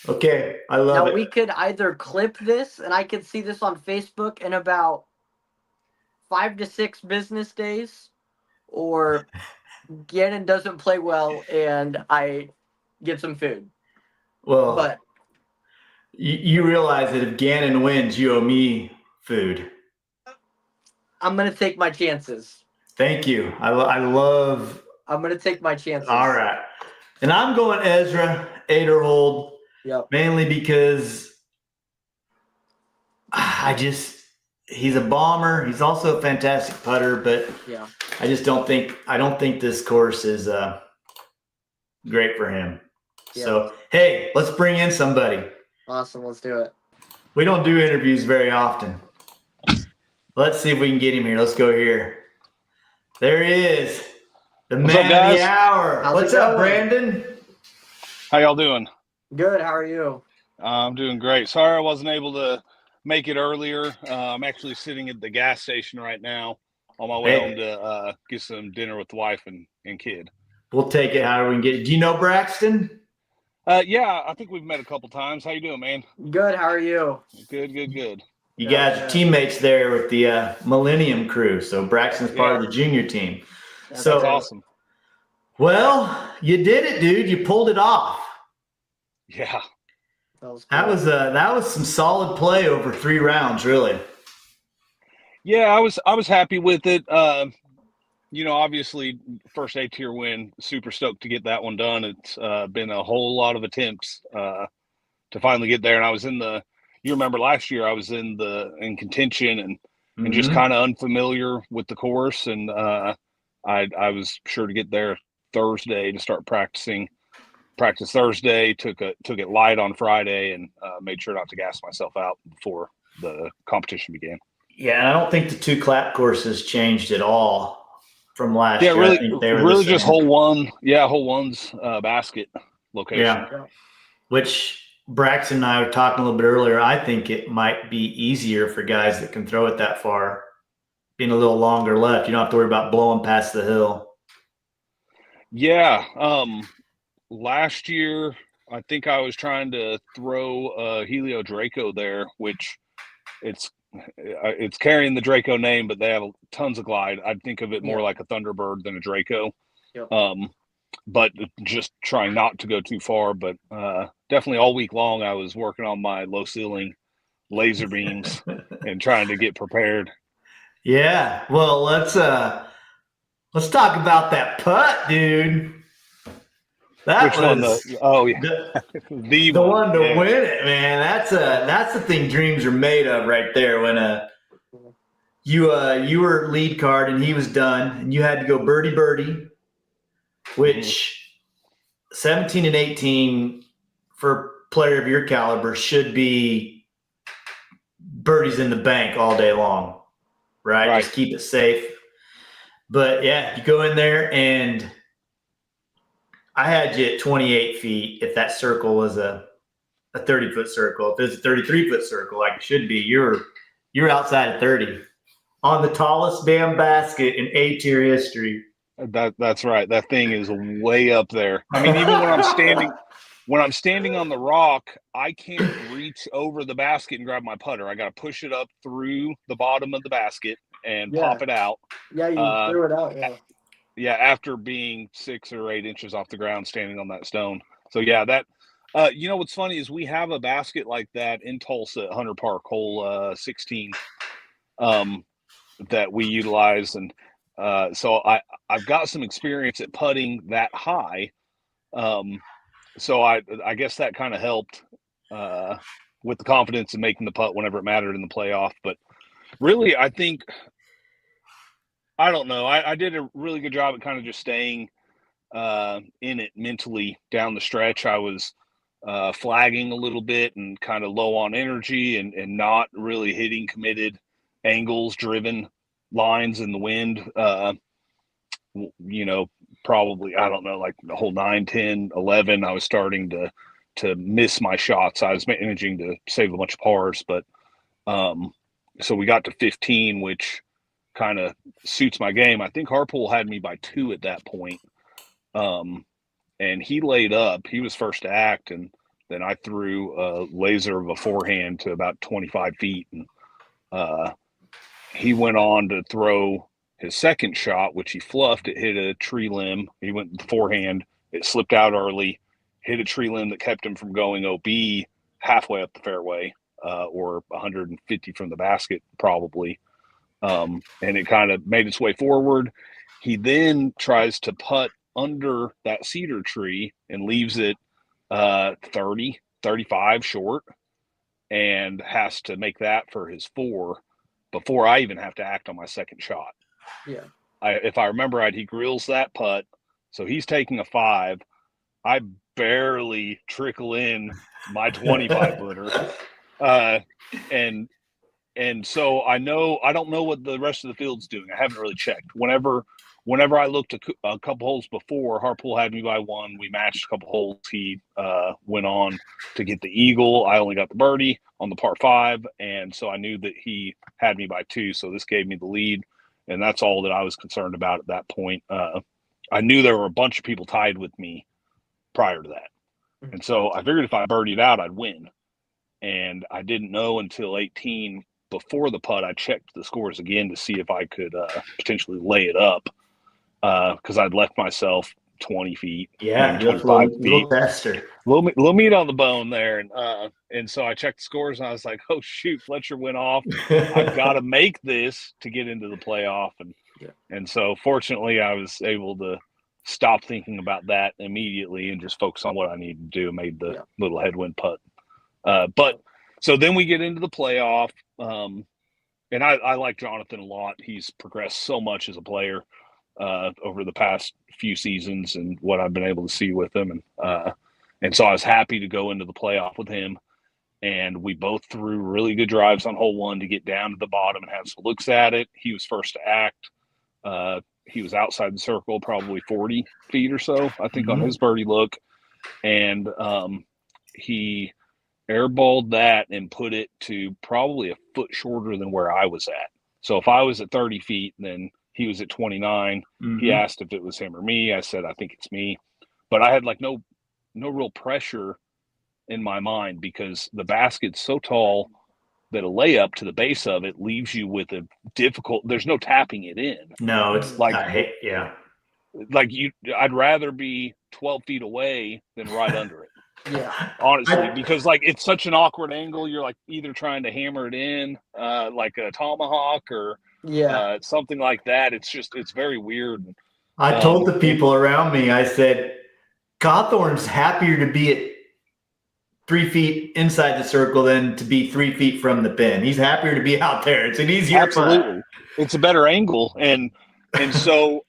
Okay. I love it. Now we could either clip this and I could see this on Facebook in about 5 to 6 business days, or Gannon doesn't play well and I get some food. Well, but you realize that if Gannon wins, you owe me food. I'm going to take my chances. Thank you. I love... I'm going to take my chances. All right. And I'm going Ezra Aderhold. Yep. Mainly because he's a bomber. He's also a fantastic putter, but Yeah. I just don't think this course is great for him. Yeah. So hey, let's bring in somebody. Awesome. Let's do it. We don't do interviews very often. Let's see if we can get him here. Let's go here. There he is. The What's man up, guys? of the hour. How's What's it up, going? Brandon? How y'all doing? Good. How are you? I'm doing great. Sorry I wasn't able to make it earlier. I'm actually sitting at the gas station right now on my way home to get some dinner with the wife and kid. We'll take it however we can get it. Do you know Braxton? Yeah, I think we've met a couple times. How you doing, man? Good. How are you? Good. You guys are teammates there with the Millennium crew. So Braxton's part of the junior team. That's So That's awesome. Well, you did it, dude. You pulled it off. Yeah. That was cool. That was some solid play over 3 rounds, really. Yeah, I was happy with it. Obviously, first A-tier win. Super stoked to get that one done. It's been a whole lot of attempts to finally get there. And I was you remember last year I was in contention and just kind of unfamiliar with the course. And I was sure to get there Thursday to start practicing. Practice Thursday, took it light on Friday, and made sure not to gas myself out before the competition began. Yeah, and I don't think the 2 clap courses changed at all from last year. Really, I think they were really the just same. hole one's basket location. Yeah. Which Braxton and I were talking a little bit earlier. I think it might be easier for guys that can throw it that far, being a little longer left. You don't have to worry about blowing past the hill. Yeah. Last year, I think I was trying to throw Helio Draco there, which it's carrying the Draco name, but they have tons of glide. I'd think of it more like a Thunderbird than a Draco. Yep. But just trying not to go too far. But definitely all week long, I was working on my low ceiling laser beams and trying to get prepared. Yeah. Well, let's talk about that putt, dude. Which one? The one to win it, man. That's the thing dreams are made of right there. When you were lead card and he was done, and you had to go birdie, which 17 and 18 for a player of your caliber should be birdies in the bank all day long, right? Just keep it safe. But yeah, you go in there and I had you at 28 feet. If that circle was a 30-foot circle, if it's a 33-foot circle, like it should be, you're outside of 30 on the tallest damn basket in A-tier history. That's right. That thing is way up there. I mean, even when I'm standing on the rock, I can't reach over the basket and grab my putter. I got to push it up through the bottom of the basket and pop it out. Yeah, you threw it out. Yeah. Yeah, after being 6 or 8 inches off the ground, standing on that stone. So yeah, that. What's funny is we have a basket like that in Tulsa at Hunter Park, hole 16, that we utilize, and so I've got some experience at putting that high. So I guess that kind of helped with the confidence in making the putt whenever it mattered in the playoff. But really, I think. I don't know. I did a really good job at kind of just staying in it mentally down the stretch. I was flagging a little bit and kind of low on energy and not really hitting committed angles driven lines in the wind. Probably, I don't know, like the whole 9, 10, 11, I was starting to miss my shots. I was managing to save a bunch of pars, but so we got to 15, which kind of suits my game. I think Harpool had me by 2 at that point. And he laid up. He was first to act, and then I threw a laser of a forehand to about 25 feet. And he went on to throw his second shot, which he fluffed. It hit a tree limb. He went with the forehand. It slipped out early, hit a tree limb that kept him from going OB halfway up the fairway, or 150 from the basket, probably. And it kind of made its way forward. He then tries to putt under that cedar tree and leaves it 30, 35 short, and has to make that for his 4. before I even have to act on my second shot. Yeah. If I remember right, he grills that putt. So he's taking a 5. I barely trickle in my 25 footer. And so I don't know what the rest of the field's doing. I haven't really checked. Whenever I looked a couple holes before, Harpool had me by 1. We matched a couple holes. He went on to get the eagle. I only got the birdie on the par 5, and so I knew that he had me by 2. So this gave me the lead, and that's all that I was concerned about at that point. I knew there were a bunch of people tied with me prior to that, and so I figured if I birdied out, I'd win. And I didn't know until 18. Before the putt, I checked the scores again to see if I could potentially lay it up because I'd left myself 20 feet, maybe 25 feet. Little faster. Little meat on the bone there. And so I checked the scores, and I was like, oh, shoot, Fletcher went off. I've got to make this to get into the playoff. And so fortunately, I was able to stop thinking about that immediately and just focus on what I needed to do. Made the little headwind putt. But so then we get into the playoff. And I like Jonathan a lot. He's progressed so much as a player over the past few seasons and what I've been able to see with him. And so I was happy to go into the playoff with him. And we both threw really good drives on hole 1 to get down to the bottom and have some looks at it. He was first to act. He was outside the circle, probably 40 feet or so, I think, on his birdie look. And he airballed that and put it to probably a foot shorter than where I was at. So if I was at 30 feet, then he was at 29. He asked if it was him or me. I said, I think it's me. But I had like no real pressure in my mind because the basket's so tall that a layup to the base of it leaves you with a difficult, there's no tapping it in. No, it's like, like I'd rather be 12 feet away than right under it. Yeah, honestly, because like it's such an awkward angle. You're like either trying to hammer it in like a tomahawk or something like that. It's very weird. I told the people around me, I said, Cawthorn's happier to be at 3 feet inside the circle than to be 3 feet from the pin. He's happier to be out there. It's an easier absolutely. It's a better angle, and so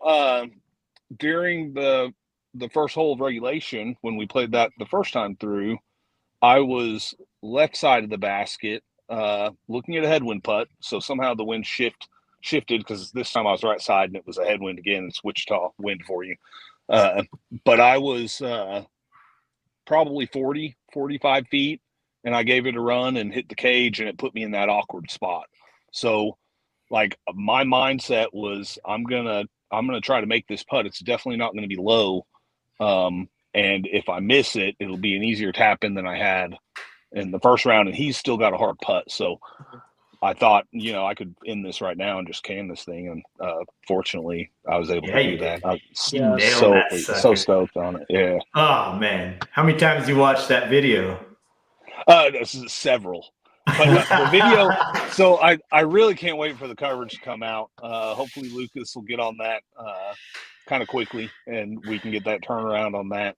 during the first hole of regulation, when we played that the first time through, I was left side of the basket, looking at a headwind putt. So somehow the wind shifted because this time I was right side and it was a headwind again. It's Wichita wind for you. But I was probably 40, 45 feet, and I gave it a run and hit the cage, and it put me in that awkward spot. So like my mindset was I'm gonna try to make this putt. It's definitely not going to be low. And if I miss it, it'll be an easier tap in than I had in the first round. And he's still got a hard putt. So I thought, I could end this right now and just can this thing. And fortunately, I was able to do that. I was so stoked on it. Yeah. Oh, man. How many times you watched that video? Several. But the video, so I really can't wait for the coverage to come out. Hopefully Lucas will get on that kind of quickly and we can get that turnaround on that.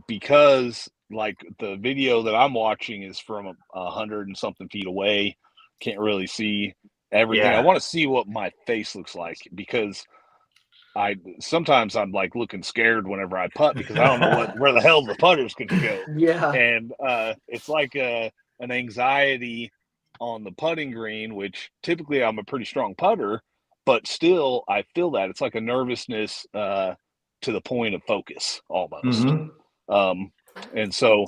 Because like the video that I'm watching is from 100 and something feet away. Can't really see everything. I want to see what my face looks like because sometimes I'm like looking scared whenever I putt because I don't know where the hell the putter's going to go. Yeah. And it's like an anxiety on the putting green, which typically I'm a pretty strong putter, but still I feel that it's like a nervousness to the point of focus almost. And so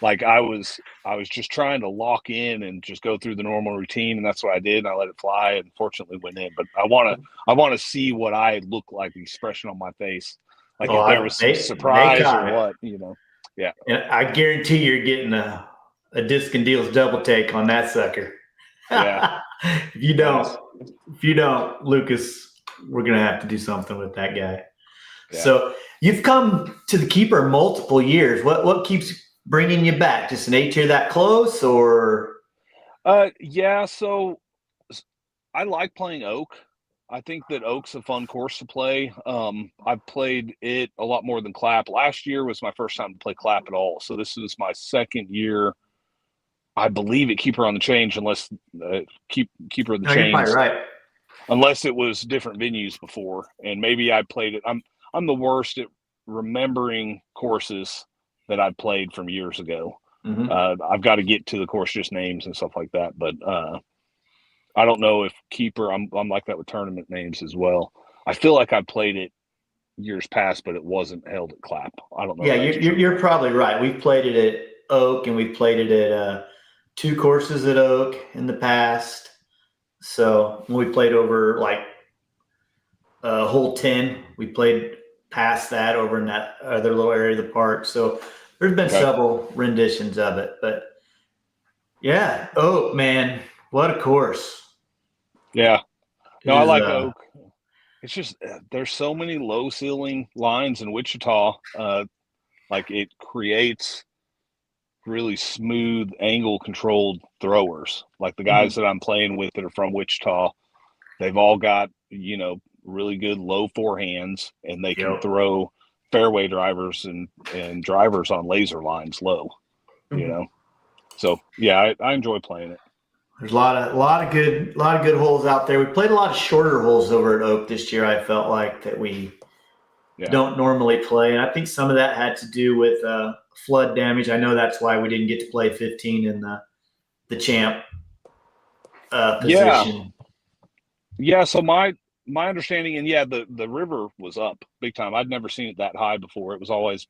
like I was just trying to lock in and just go through the normal routine, and that's what I did, and I let it fly and fortunately went in. But I want to see what I look like, the expression on my face, like if there was some surprise or what, Yeah. And I guarantee you're getting a Disc and Deals double take on that sucker. Yeah. If you don't, Lucas, we're gonna have to do something with that guy. Yeah. So you've come to the keeper multiple years. What keeps bringing you back? Just an 8-year that close, or? Yeah. So I like playing Oak. I think that Oak's a fun course to play. I've played it a lot more than Clap. Last year was my first time to play Clap at all. So this is my second year I believe at Keeper on the Change, unless Keeper of the No, you're probably Chains, right. unless it was different venues before, and maybe I played it. I'm the worst at remembering courses that I played from years ago. I've got to get to the course just names and stuff like that, but I don't know if Keeper. I'm like that with tournament names as well. I feel like I played it years past, but it wasn't held at Clap. I don't know. Yeah, if that's true. you're probably right. We've played it at Oak, and we've played it at 2 courses at Oak in the past. So when we played over like hole 10, we played past that over in that other little area of the park. So there's been several renditions of it, but yeah, Oak, man, what a course. Yeah. No, I like Oak. It's just there's so many low ceiling lines in Wichita. Like it creates really smooth angle controlled throwers. Like the guys that I'm playing with that are from Wichita, they've all got, really good low forehands, and they can throw fairway drivers and drivers on laser lines low, So yeah, I enjoy playing it. There's a lot of good holes out there. We played a lot of shorter holes over at Oak this year. I felt like that we don't normally play, and I think some of that had to do with flood damage. I know that's why we didn't get to play 15 in the champ position. Yeah. So my understanding, and the river was up big time. I'd never seen it that high before. It was always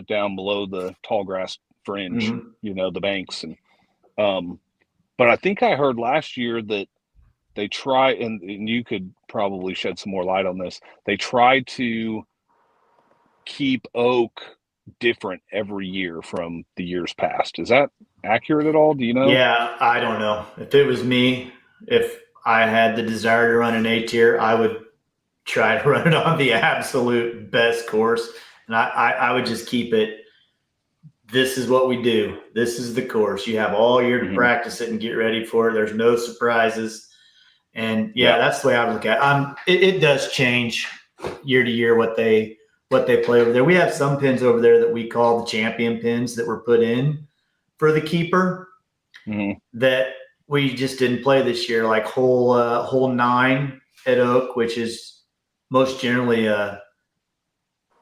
down below the tall grass fringe, the banks, and but I think I heard last year that they try, and you could probably shed some more light on this. They try to keep Oak different every year from the years past. Is that accurate at all? Do you know? Yeah, I don't know. If it was me, if I had the desire to run an A tier, I would try to run it on the absolute best course. And I would just keep it. This is what we do. This is the course. You have all year to practice it and get ready for it. There's no surprises. And that's the way I would look at it. It does change year to year what they play over there. We have some pins over there that we call the champion pins that were put in for the keeper that we just didn't play this year, like hole 9 at Oak, which is most generally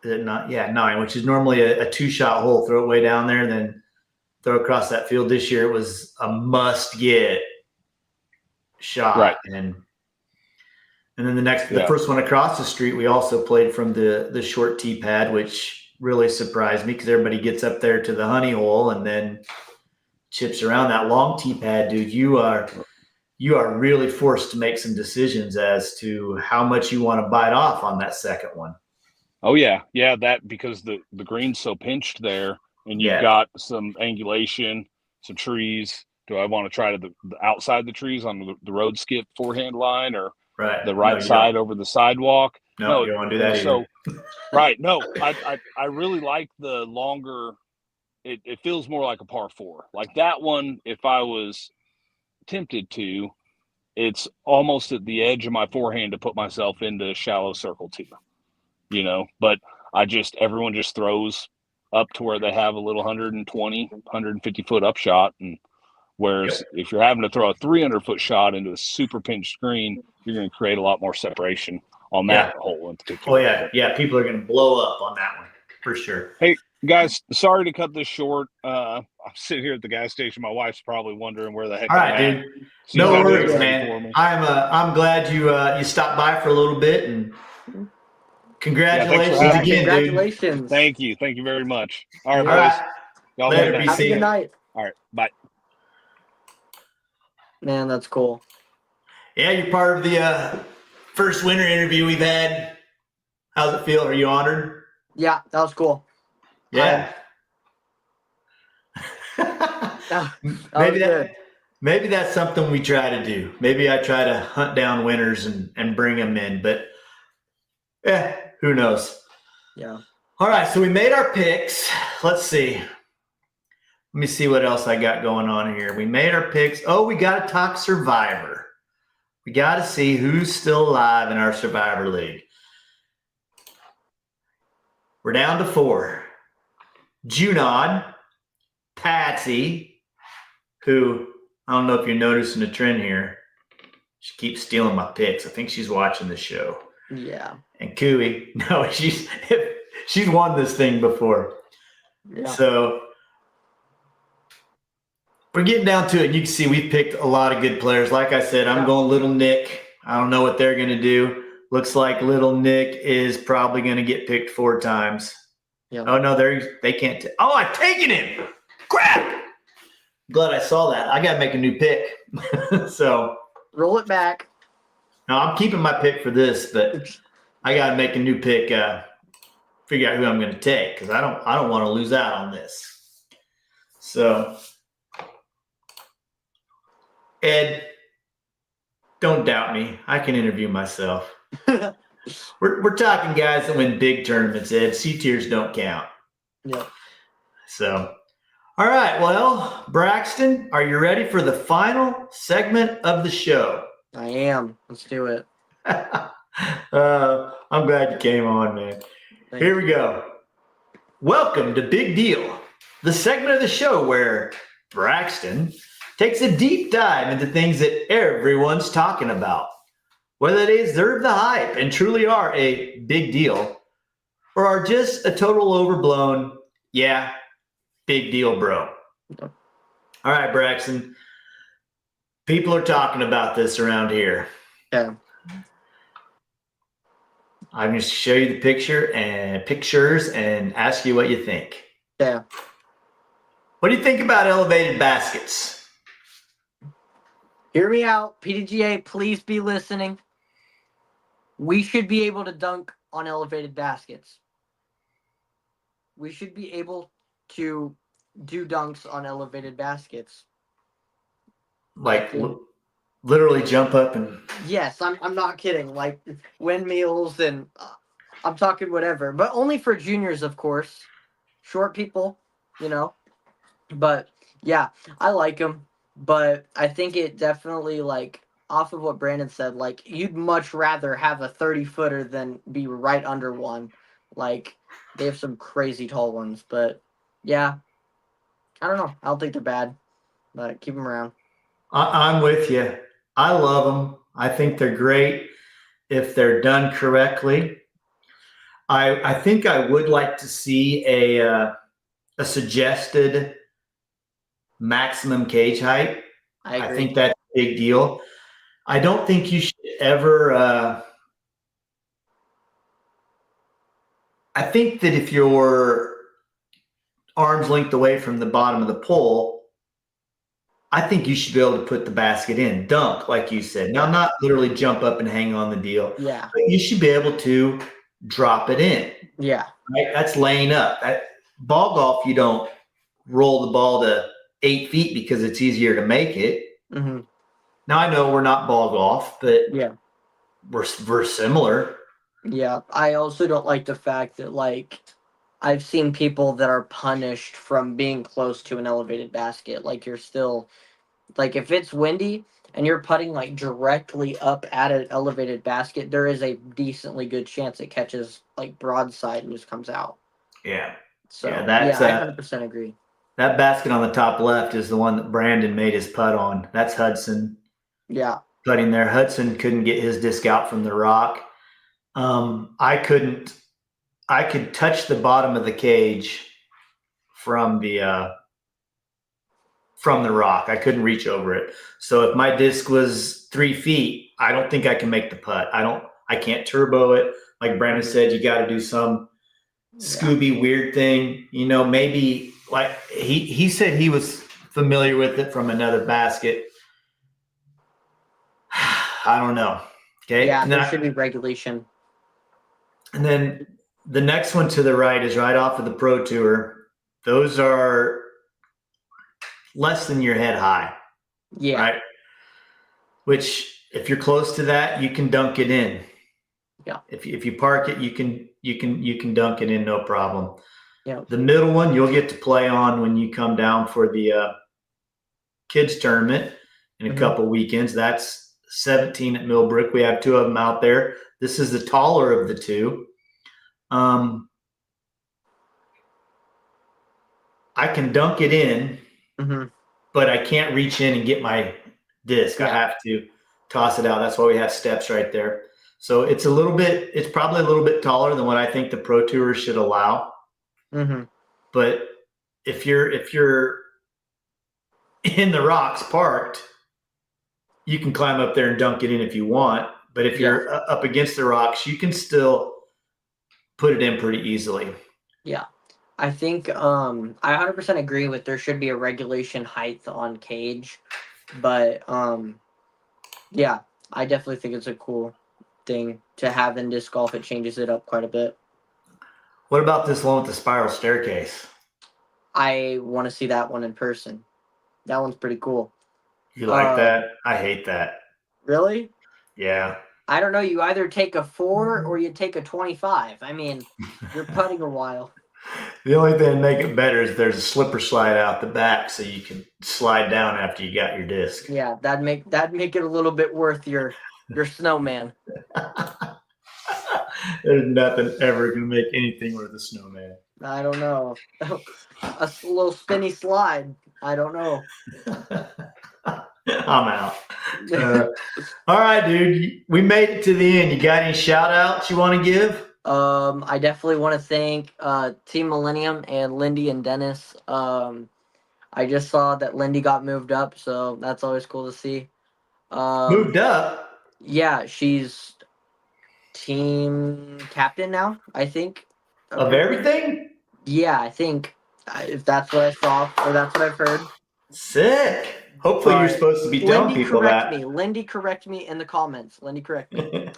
nine, which is normally a 2-shot hole. Throw it way down there, then throw across that field. This year it was a must get shot, right? And then the first one across the street, we also played from the short tee pad, which really surprised me because everybody gets up there to the honey hole and then chips around that long tee pad. Dude, you are really forced to make some decisions as to how much you want to bite off on that second one. Oh yeah, that because the green's so pinched there, and you've got some angulation, some trees. Do I want to try to the outside the trees on the road skip forehand line, or the right side over the sidewalk? No, you don't want to do that either. So, right, no, I really like the longer. It feels more like a par 4. Like that one, if I was tempted to, it's almost at the edge of my forehand to put myself into shallow circle 2. But everyone just throws up to where they have a little 120, 150 foot upshot. And whereas if you're having to throw a 300 foot shot into a super pinched screen, you're going to create a lot more separation on that hole in particular. Oh yeah. People are going to blow up on that one for sure. Hey guys, sorry to cut this short. I'm sitting here at the gas station. My wife's probably wondering where the heck. All right, dude. No worries, man. I'm glad you stopped by for a little bit, and congratulations again, congratulations. Dude. Thank you very much. All right, boys. Y'all later. Have a good night. All right, bye. Man, that's cool. Yeah, you're part of the first winter interview we've had. How's it feel? Are you honored? Yeah, that was cool. Yeah. Maybe that's something we try to do. Maybe I try to hunt down winners and bring them in, but who knows? Yeah. All right, so we made our picks. Let's see. Let me see what else I got going on here. We made our picks. Oh, we got to talk Survivor. We got to see who's still alive in our Survivor League. We're down to 4. Junod, Patsy, who, I don't know if you're noticing a trend here. She keeps stealing my picks. I think she's watching the show. Yeah. And Cooey, no, she's won this thing before. Yeah. So we're getting down to it. You can see we picked a lot of good players. Like I said, I'm going Little Nick. I don't know what they're going to do. Looks like Little Nick is probably going to get picked 4 times. Yeah. Oh, no, they can't. Oh, I've taken him. Crap. Glad I saw that. I got to make a new pick. So roll it back. no, I'm keeping my pick for this, but I got to make a new pick. Figure out who I'm going to take because I don't want to lose out on this. So, Ed, don't doubt me. I can interview myself. We're talking guys that win big tournaments, Ed. C tiers don't count. Yep. So, all right. Well, Braxton, are you ready for the final segment of the show? I am. Let's do it. I'm glad you came on, man. Here we go. Welcome to Big Deal, the segment of the show where Braxton takes a deep dive into things that everyone's talking about, whether they deserve the hype and truly are a big deal, or are just a total overblown, yeah, big deal, bro. All right, Braxton. People are talking about this around here. Yeah. I'm going to show you the pictures and ask you what you think. Yeah. What do you think about elevated baskets? Hear me out. PDGA, please be listening. We should be able to dunk on elevated baskets. We should be able to do dunks on elevated baskets. Like literally jump up and... Yes, I'm not kidding. Like windmills and I'm talking whatever. But only for juniors, of course. Short people, you know. But yeah, I like them. But I think it definitely, like, off of what Brandon said, like, you'd much rather have a 30-footer than be right under one. Like, they have some crazy tall ones. But yeah, I don't know. I don't think they're bad. But keep them around. I'm with you. I love them. I think they're great if they're done correctly. I think I would like to see a suggested maximum cage height. I agree. I think that's a big deal. I don't think you should ever I think that if you're arm's length away from the bottom of the pole, I think you should be able to put the basket in, dunk, like you said. Now, not literally jump up and hang on the deal. Yeah. But you should be able to drop it in. Yeah. Right? That's laying up. Ball golf, you don't roll the ball to 8 feet because it's easier to make it. Mm-hmm. Now, I know we're not ball golf, but Yeah. we're similar. Yeah. I also don't like the fact that, like, I've seen people that are punished from being close to an elevated basket. Like, you're still, like, if it's windy and you're putting, like, directly up at an elevated basket, there is a decently good chance it catches, like, broadside and just comes out. Yeah. So, Yeah, I 100% agree. That basket on the top left is the one that Brandon made his putt on. That's Hudson. Yeah. Putting there. Hudson couldn't get his disc out from the rock. I could touch the bottom of the cage from the rock. I couldn't reach over it. So if my disc was 3 feet, I don't think I can make the putt. I can't turbo it. Like Brandon said, you got to do some Scooby weird thing. You know, maybe like he said he was familiar with it from another basket. I don't know. Okay. Yeah, there should be regulation. And then the next one to the right is right off of the Pro Tour. Those are less than your head high. Yeah. Right. Which, if you're close to that, you can dunk it in. Yeah. If you park it, you can dunk it in, no problem. Yeah. The middle one you'll get to play on when you come down for the kids tournament in a couple weekends. That's 17 at Millbrook. We have 2 of them out there. This is the taller of the 2. I can dunk it in, but I can't reach in and get my disc. I have to toss it out. That's why we have steps right there. So it's probably a little bit taller than what I think the Pro Tour should allow. Mm-hmm. But if you're in the rocks parked, you can climb up there and dunk it in if you want. But if you're up against the rocks, you can still put it in pretty easily. Yeah. I think I 100% agree with there should be a regulation height on cage. But yeah, I definitely think it's a cool thing to have in disc golf. It changes it up quite a bit. What about this one with the spiral staircase? I want to see that one in person. That one's pretty cool. You like that? I hate that. Really? Yeah. I don't know. You either take a 4 or you take a 25. I mean, you're putting a while. The only thing to make it better is there's a slipper slide out the back, so you can slide down after you got your disc. Yeah, that'd make it a little bit worth your snowman. There's nothing ever gonna make anything worth a snowman. I don't know. A little spinny slide. I don't know. I'm out. All right, dude. We made it to the end. You got any shout outs you want to give? I definitely want to thank Team Millennium and Lindy and Dennis. I just saw that Lindy got moved up, so that's always cool to see. Moved up? Yeah, she's team captain now, I think. Of everything? Yeah, I think. If that's what I saw, or that's what I've heard. Sick. Hopefully you're supposed to be telling people that. Lindy, correct me in the comments. Lindy, correct me.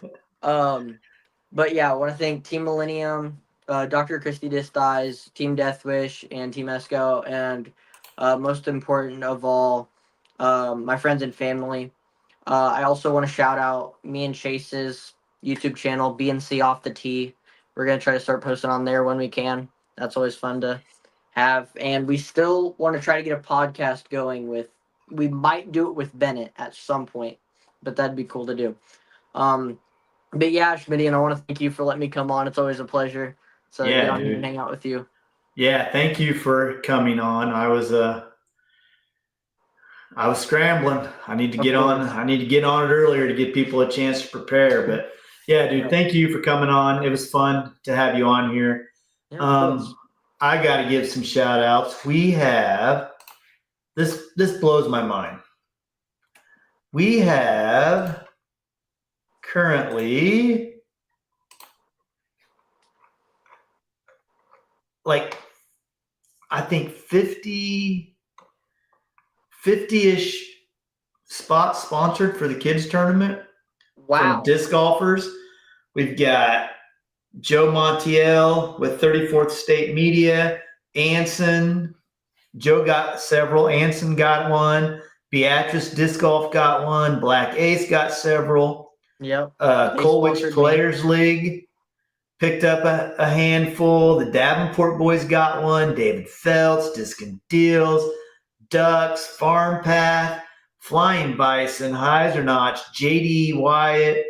But yeah, I want to thank Team Millennium, Dr. Christy Distize, Team Deathwish, and Team Esco, and most important of all, my friends and family. I also want to shout out me and Chase's YouTube channel, BNC Off the Tee. We're going to try to start posting on there when we can. That's always fun to have. And we still want to try to get a podcast going we might do it with Bennett at some point, but that'd be cool to do. But yeah, Smitty, and I want to thank you for letting me come on. It's always a pleasure. So get on here and hang out with you. Yeah, thank you for coming on. I was scrambling. I need to get on it earlier to give people a chance to prepare. But yeah, dude, thank you for coming on. It was fun to have you on here. Yeah, I got to give some shout outs. We have this blows my mind. We have currently I think 50-ish spots sponsored for the kids tournament. Wow. From disc golfers. We've got Joe Montiel with 34th State Media, Anson. Joe got several. Anson got one. Beatrice Disc Golf got one. Black Ace got several. Yep. Colwich Players League picked up a handful. The Davenport boys got one. David Feltz, Disc and Deals, Ducks, Farm Path, Flying Bison, Heisernotch, JD Wyatt,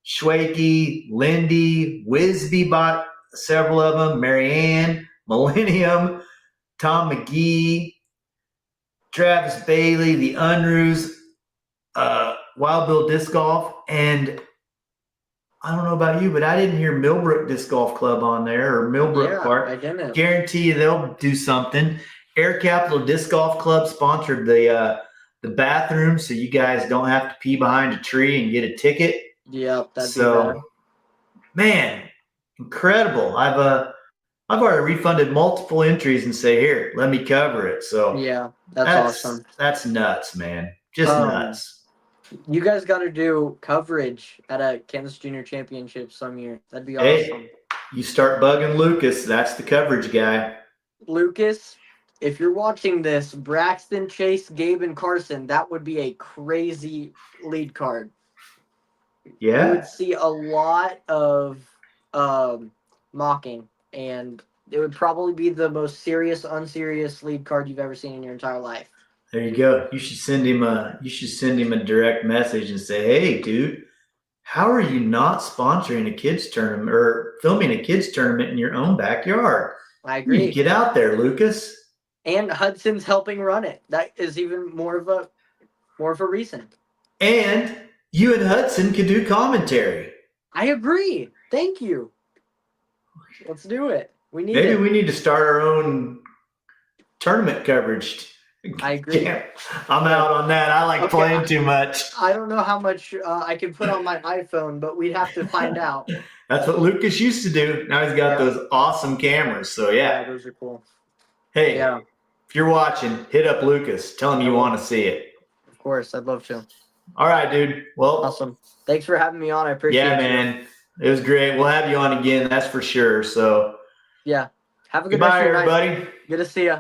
Schwakey, Lindy, Wisby bought several of them. Marianne, Millennium, Tom McGee, Travis Bailey, the Unruhs, Wild Bill Disc Golf, and I don't know about you, but I didn't hear Millbrook Disc Golf Club on there or Millbrook Park. I didn't. Guarantee you they'll do something. Air Capital Disc Golf Club sponsored the bathroom, so you guys don't have to pee behind a tree and get a ticket. Yep, that'd be better. Man, incredible! I've already refunded multiple entries and say, here, let me cover it. So yeah, that's awesome. That's nuts, man. Just nuts. You guys got to do coverage at a Kansas Junior Championship some year. That'd be awesome. Hey, you start bugging Lucas. That's the coverage guy. Lucas, if you're watching this, Braxton, Chase, Gabe, and Carson, that would be a crazy lead card. Yeah. You would see a lot of mocking, and it would probably be the most serious, unserious lead card you've ever seen in your entire life. There you go. You should send him a direct message and say, hey, dude, how are you not sponsoring a kids tournament or filming a kids tournament in your own backyard? I agree. You get out there, Lucas. And Hudson's helping run it. That is even more of a reason. And you and Hudson could do commentary. I agree. Thank you. Let's do it. We need Maybe it. we need to start our own tournament coverage. I agree. Yeah, I'm out on that. I like playing too much. I don't know how much I can put on my iPhone, but we'd have to find out. That's what Lucas used to do. Now he's got those awesome cameras. So yeah. Those are cool. Hey, Yeah, if you're watching, hit up Lucas. Tell him you want to see it. of course. I'd love to. All right, dude. Well, Awesome. Thanks for having me on. I appreciate it. Yeah, man. It was great. We'll have you on again. That's for sure. So Yeah. Have a good goodbye, rest of your night. everybody. Good to see you.